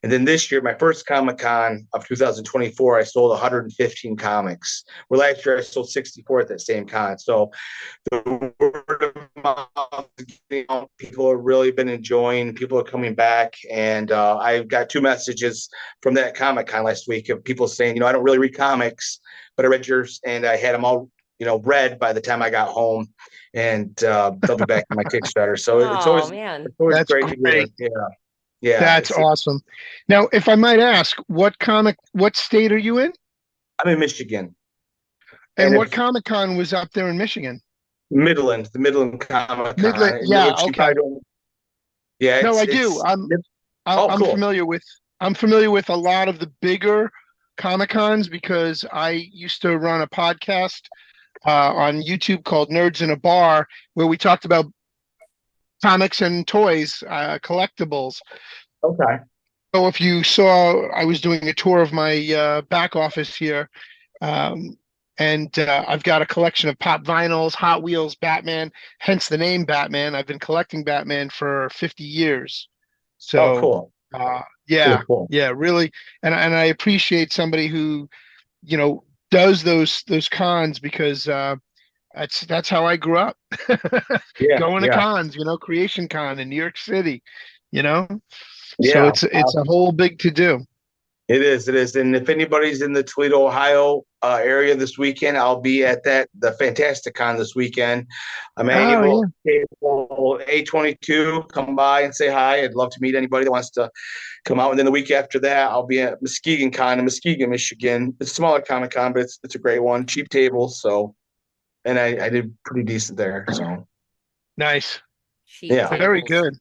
And then this year, my first Comic Con of 2024, I sold 115 comics. Where last year I sold 64 at that same con. So the word of mouth, people have really been enjoying. People are coming back, and I got 2 messages from that Comic Con last week of people saying, I don't really read comics, but I read yours, and I had them all, read by the time I got home. And they'll be back in my Kickstarter. So it's always That's great to hear. Yeah. Yeah, that's awesome. Now, if I might ask, what state are you in? I'm in Michigan. And what Comic Con was up there in Michigan? The Midland Comic Con. Midland, yeah, okay. Yeah, no, I do. I'm cool. familiar with a lot of the bigger Comic Cons because I used to run a podcast on YouTube called Nerds in a Bar, where we talked about comics and toys, collectibles. Okay. So if you saw, I was doing a tour of my back office here, um, and I've got a collection of pop vinyls, Hot Wheels, Batman, hence the name Batman. I've been collecting Batman for 50 years. Oh, So, cool. yeah, Cool, cool. yeah, really. And I appreciate somebody who, does those cons because that's how I grew up. Yeah, Going to yeah, cons, Creation Con in New York City, you know. So yeah. it's a whole big to do. It is. It is. And if anybody's in the Toledo, Ohio area this weekend, I'll be at the Fantastic Con this weekend. I'm Oh yeah. annual table A22. Come by and say hi. I'd love to meet anybody that wants to come out. And then the week after that, I'll be at Muskegon Con in Muskegon, Michigan. It's a smaller Comic Con, but it's a great one. Cheap tables. So, and I did pretty decent there. So, Nice. Cheap yeah. Very tables. good.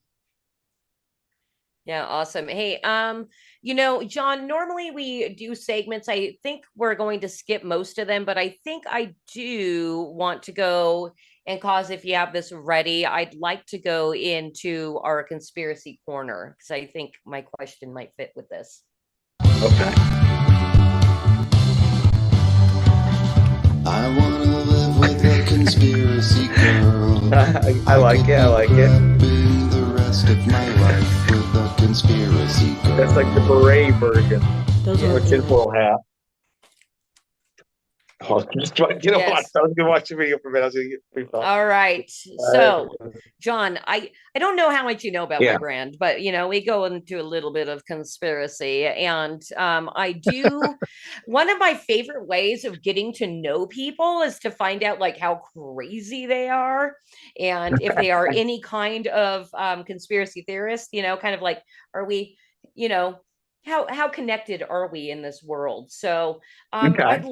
Yeah, awesome. Hey, John, normally we do segments. I think we're going to skip most of them, but I think I do want to go and cause if you have this ready, I'd like to go into our conspiracy corner because I think my question might fit with this. Okay. I wanna live with a conspiracy girl. I like it. I like it. Prepping the rest of my life with a conspiracy girl. That's like the beret version. Those With a tinfoil hat. Oh, Yes. I was gonna watch the video for a minute. I was gonna get free thought. All right. So, John, I don't know how much you know about my Yeah. brand, but we go into a little bit of conspiracy, and I do. One of my favorite ways of getting to know people is to find out like how crazy they are, and if they are any kind of conspiracy theorist. Kind of like, are we, you know. How connected are we in this world? So Okay. I'd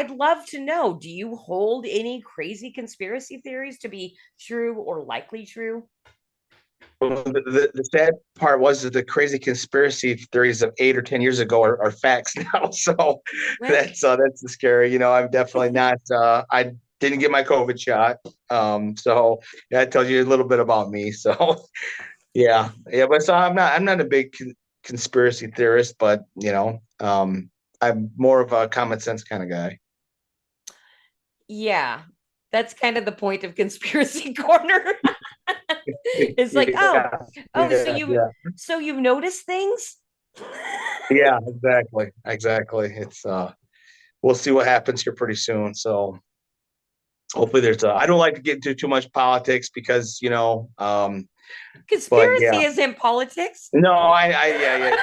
love to know, do you hold any crazy conspiracy theories to be true or likely true? Well, the sad part was that the crazy conspiracy theories of 8 or 10 years ago are facts now. So that's the scary. I'm definitely not. I didn't get my COVID shot. So that tells you a little bit about me. So yeah. But so I'm not a big conspiracy theorist, but I'm more of a common sense kind of guy. Yeah, that's kind of the point of conspiracy corner. It's like, Yeah, so you've noticed things? yeah, exactly. It's we'll see what happens here pretty soon. So hopefully I don't like to get into too much politics because but Conspiracy yeah. is in politics. No, yeah.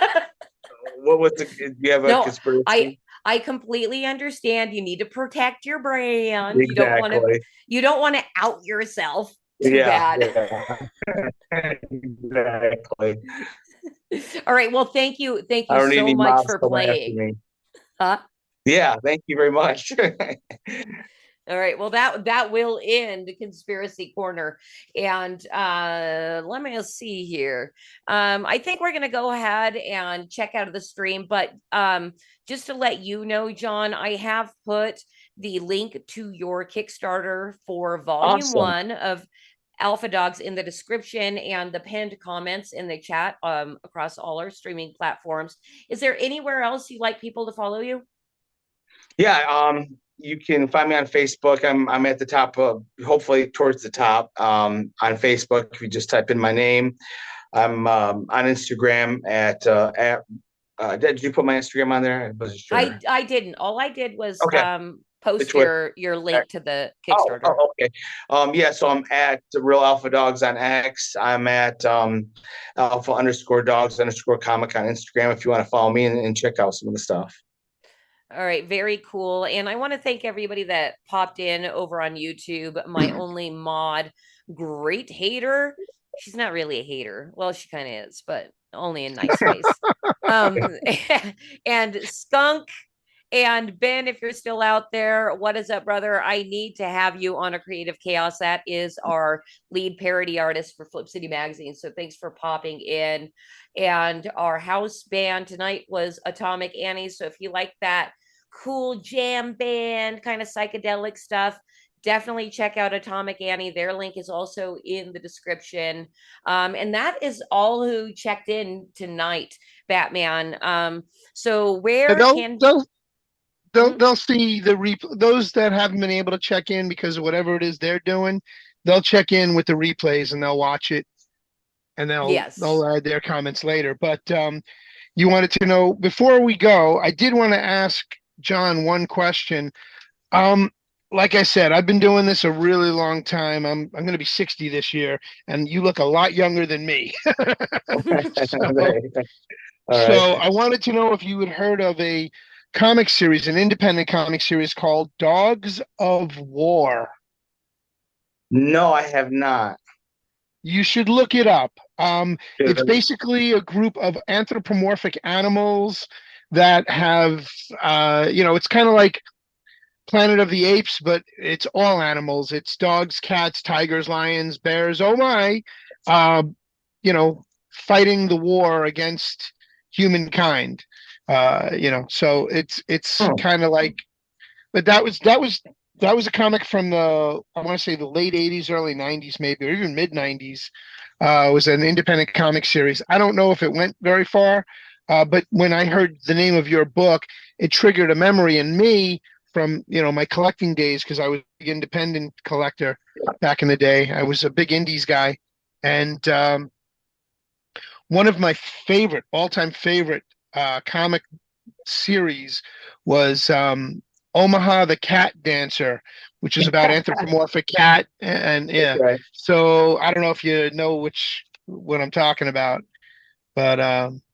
What was do you have a No, conspiracy? I completely understand. You need to protect your brand. Exactly. You don't want to out yourself too Yeah. bad. Exactly. All right. Well, thank you I don't need so any much mobs for coming after playing. me. Huh? Yeah, thank you very much. All right. Well, that will end the conspiracy corner. And let me see here. I think we're gonna go ahead and check out of the stream, but just to let you know, John, I have put the link to your Kickstarter for volume Awesome. 1 of Alpha Dogs in the description and the pinned comments in the chat across all our streaming platforms. Is there anywhere else you'd like people to follow you? Yeah, you can find me on Facebook. I'm at the top of, hopefully towards the top, on Facebook. If you just type in my name. I'm on Instagram at did you put my Instagram on there? I wasn't sure. I didn't. All I did was post Which your link to the Kickstarter. Okay. Yeah, so I'm at the Real Alpha Dogs on X. I'm at Alpha_Dogs_Comic on Instagram if you want to follow me and check out some of the stuff. All right, very cool. And I want to thank everybody that popped in over on YouTube. My only mod, great hater. She's not really a hater. Well, she kind of is, but only in nice ways. And Skunk and Ben, if you're still out there, what is up, brother? I need to have you on a Creative Chaos. That is our lead parody artist for Flip City Magazine. So thanks for popping in. And our house band tonight was Atomic Annie. So if you like that cool jam band kind of psychedelic stuff, definitely check out Atomic Annie. Their link is also in the description. And that is all who checked in tonight, Batman. So And where they'll can they'll they'll Mhm. they'll see those that haven't been able to check in because of whatever it is they're doing. They'll check in with the replays and they'll watch it and Yes. they'll add their comments later. But you wanted to know before we go, I did want to ask Jon one question. Um, like I said, I've been doing this a really long time. I'm going to be 60 this year, and you look a lot younger than me. so, All so right. I wanted to know if you had heard of a comic series, an independent comic series called Dogs of War. No, I have not. You should look it up. It's Sure. basically a group of anthropomorphic animals that have, it's kind of like Planet of the Apes, but it's all animals. It's dogs, cats, tigers, lions, bears. Oh my, uh, fighting the war against humankind. So it's Hmm. kind of like, but that was a comic from I want to say the late '80s, early '90s, maybe, or even mid '90s. It was an independent comic series. I don't know if it went very far, but when I heard the name of your book, it triggered a memory in me from my collecting days because I was an independent collector back in the day. I was a big indies guy, and one of my all-time favorite comic series was Omaha the Cat Dancer, which is about anthropomorphic cat and yeah. Right. So I don't know if you know what I'm talking about, but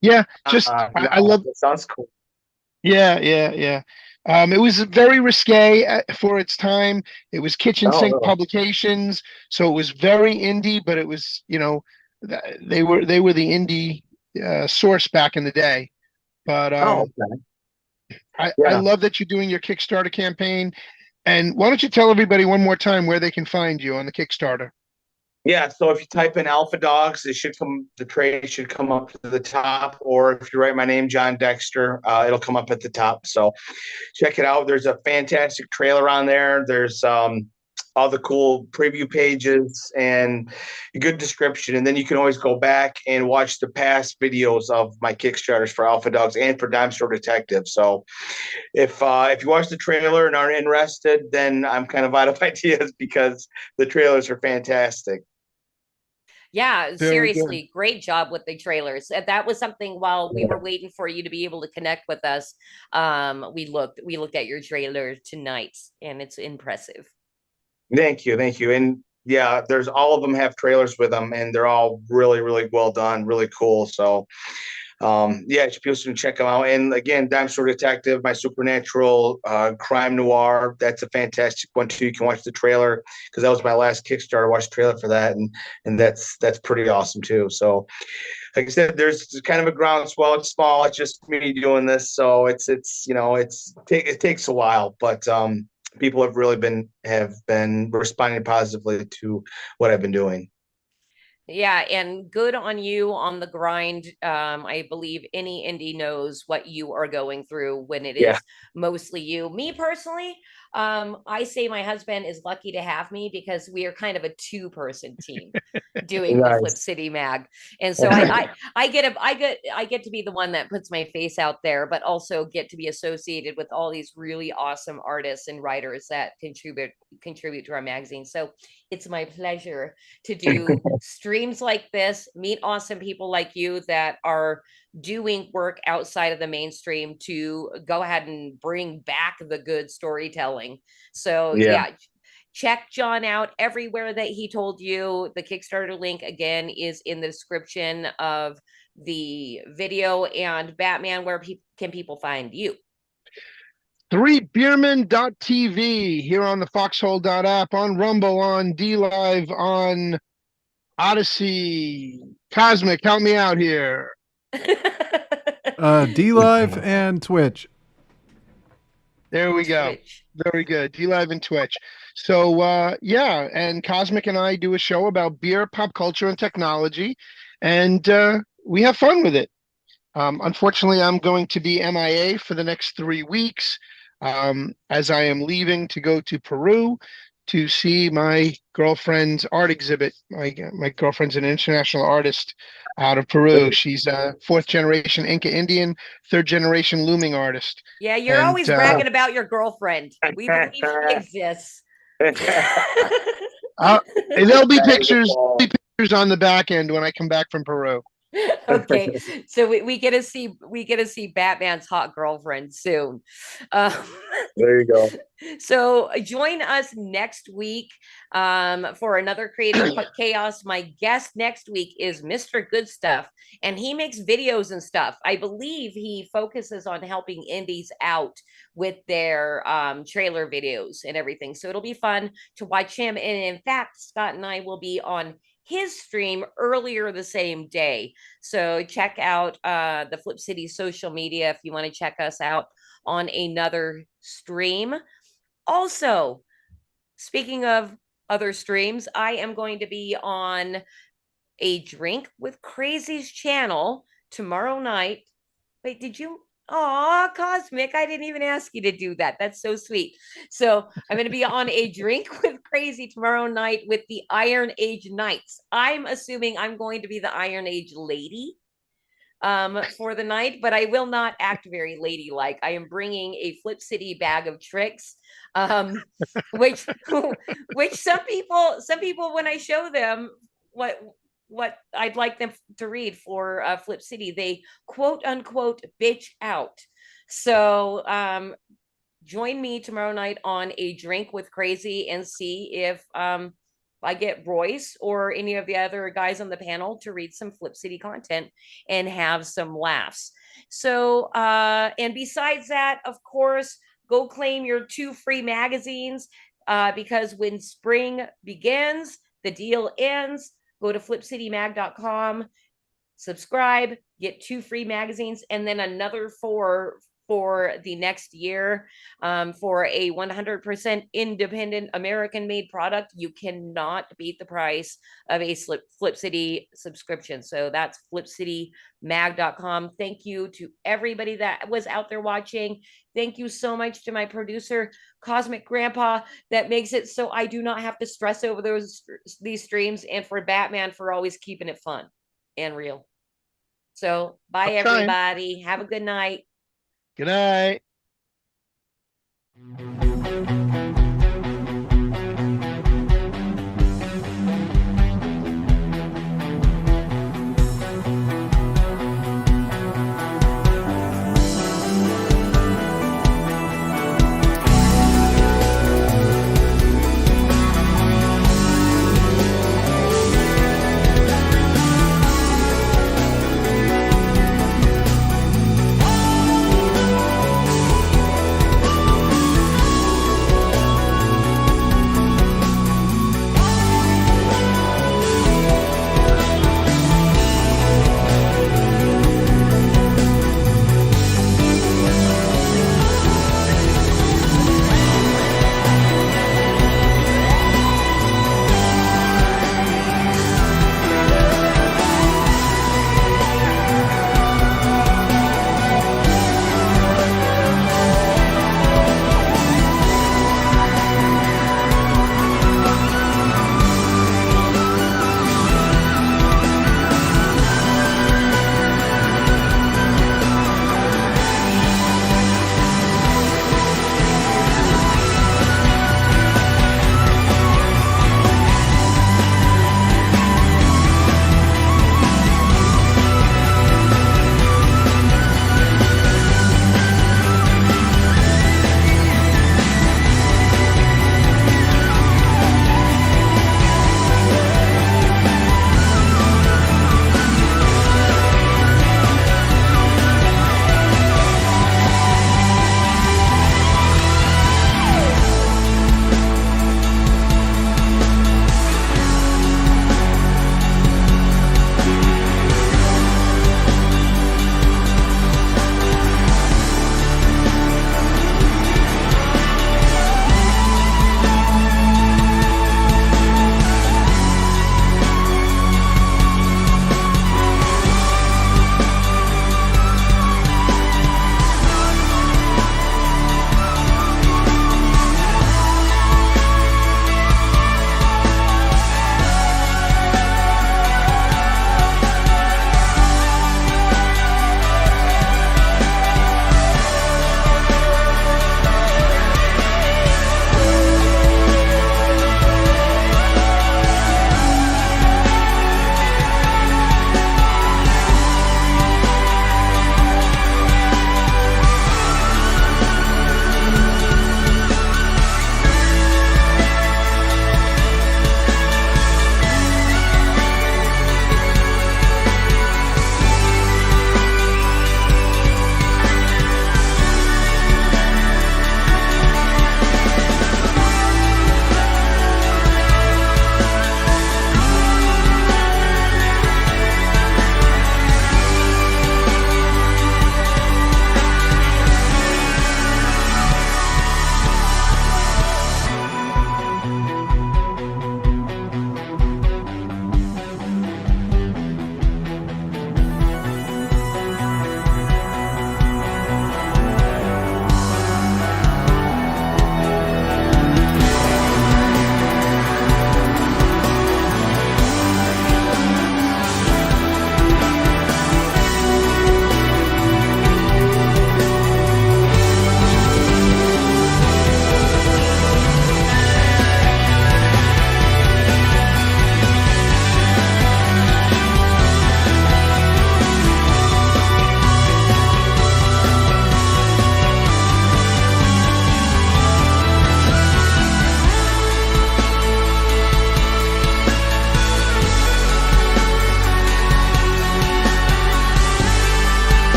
yeah, just I No, love that sounds cool. yeah. It was very risque for its time. It was kitchen Oh, sink really? publications, so it was very indie, but it was they were the indie source back in the day. But Oh, okay. I Yeah. love that you're doing your Kickstarter campaign. And why don't you tell everybody one more time where they can find you on the Kickstarter? Yeah, so if you type in Alpha Dogs, the trade should come up to the top. Or if you write my name, Jon Dexter, it'll come up at the top. So check it out. There's a fantastic trailer on there. There's all the cool preview pages and a good description. And then you can always go back and watch the past videos of my Kickstarters for Alpha Dogs and for Dime Store Detective. So if you watch the trailer and aren't interested, then I'm kind of out of ideas because the trailers are fantastic. Yeah, Very good. seriously, great job with the trailers. That was something while we were waiting for you to be able to connect with us. We looked at your trailer tonight and it's impressive. Thank you. And yeah, there's all of them have trailers with them, and they're all really, really well done, really cool. So, yeah, people should check them out. And again, Dime Store Detective, my supernatural crime noir, that's a fantastic one too. You can watch the trailer because that was my last Kickstarter. I watched the trailer for that, and that's pretty awesome too. So, like I said, there's kind of a groundswell. It's small. It's just me doing this, so it takes a while, but people have been responding positively to what I've been doing. Yeah, and good on you on the grind. I believe any indie knows what you are going through when it Yeah. is mostly you. Me personally, I say my husband is lucky to have me because we are kind of a two-person team doing the Flip Nice. City Mag. And so I get to be the one that puts my face out there, but also get to be associated with all these really awesome artists and writers that contribute to our magazine. So it's my pleasure to do streams like this, meet awesome people like you that are doing work outside of the mainstream to go ahead and bring back the good storytelling. So, Yeah. yeah, check Jon out everywhere that he told you. The Kickstarter link again is in the description of the video. And Batman, where can people find you? 3beerman.tv here on the foxhole.app, on Rumble, on DLive, on Odyssey. Cosmic, help me out here. DLive and Twitch. There we go. Twitch. Very good. DLive and Twitch. So yeah, and Cosmic and I do a show about beer, pop culture, and technology, and we have fun with it. Unfortunately, I'm going to be MIA for the next 3 weeks, as I am leaving to go to Peru to see my girlfriend's art exhibit. My girlfriend's an international artist out of Peru. She's a fourth generation Inca Indian, third generation looming artist. Yeah, you're And always bragging about your girlfriend. We believe she exists. there'll be pictures on the back end when I come back from Peru. Okay, so we get to see Batman's hot girlfriend soon. There you go. So join us next week for another Creative Chaos. My guest next week is Mr. Good Stuff, and he makes videos and stuff. I believe he focuses on helping indies out with their trailer videos and everything. So it'll be fun to watch him. And in fact, Scott and I will be on his stream earlier the same day. So check out the Flip City social media if you want to check us out on another stream. Also, speaking of other streams, I am going to be on a Drink with Crazy's channel tomorrow night. Wait, did you? Aw, Cosmic, I didn't even ask you to do that. That's so sweet. So I'm going to be on a Drink with Crazy tomorrow night with the Iron Age Knights. I'm assuming I'm going to be the Iron Age lady for the night, but I will not act very ladylike. I am bringing a Flip City bag of tricks, which which some people when I show them what I'd like them to read for Flip City, they quote unquote bitch out. So join me tomorrow night on a Drink with Crazy and see if I get Royce or any of the other guys on the panel to read some Flip City content and have some laughs. So, and besides that, of course, go claim your 2 free magazines because when spring begins, the deal ends. Go to flipcitymag.com, subscribe, get 2 free magazines, and then another 4 for the next year for a 100% independent American made product. You cannot beat the price of a Flip City subscription. So that's flipcitymag.com. Thank you to everybody that was out there watching. Thank you so much to my producer, Cosmic Grandpa, that makes it so I do not have to stress over these streams, and for Batman for always keeping it fun and real. So bye, everybody. Have a good night. Good night.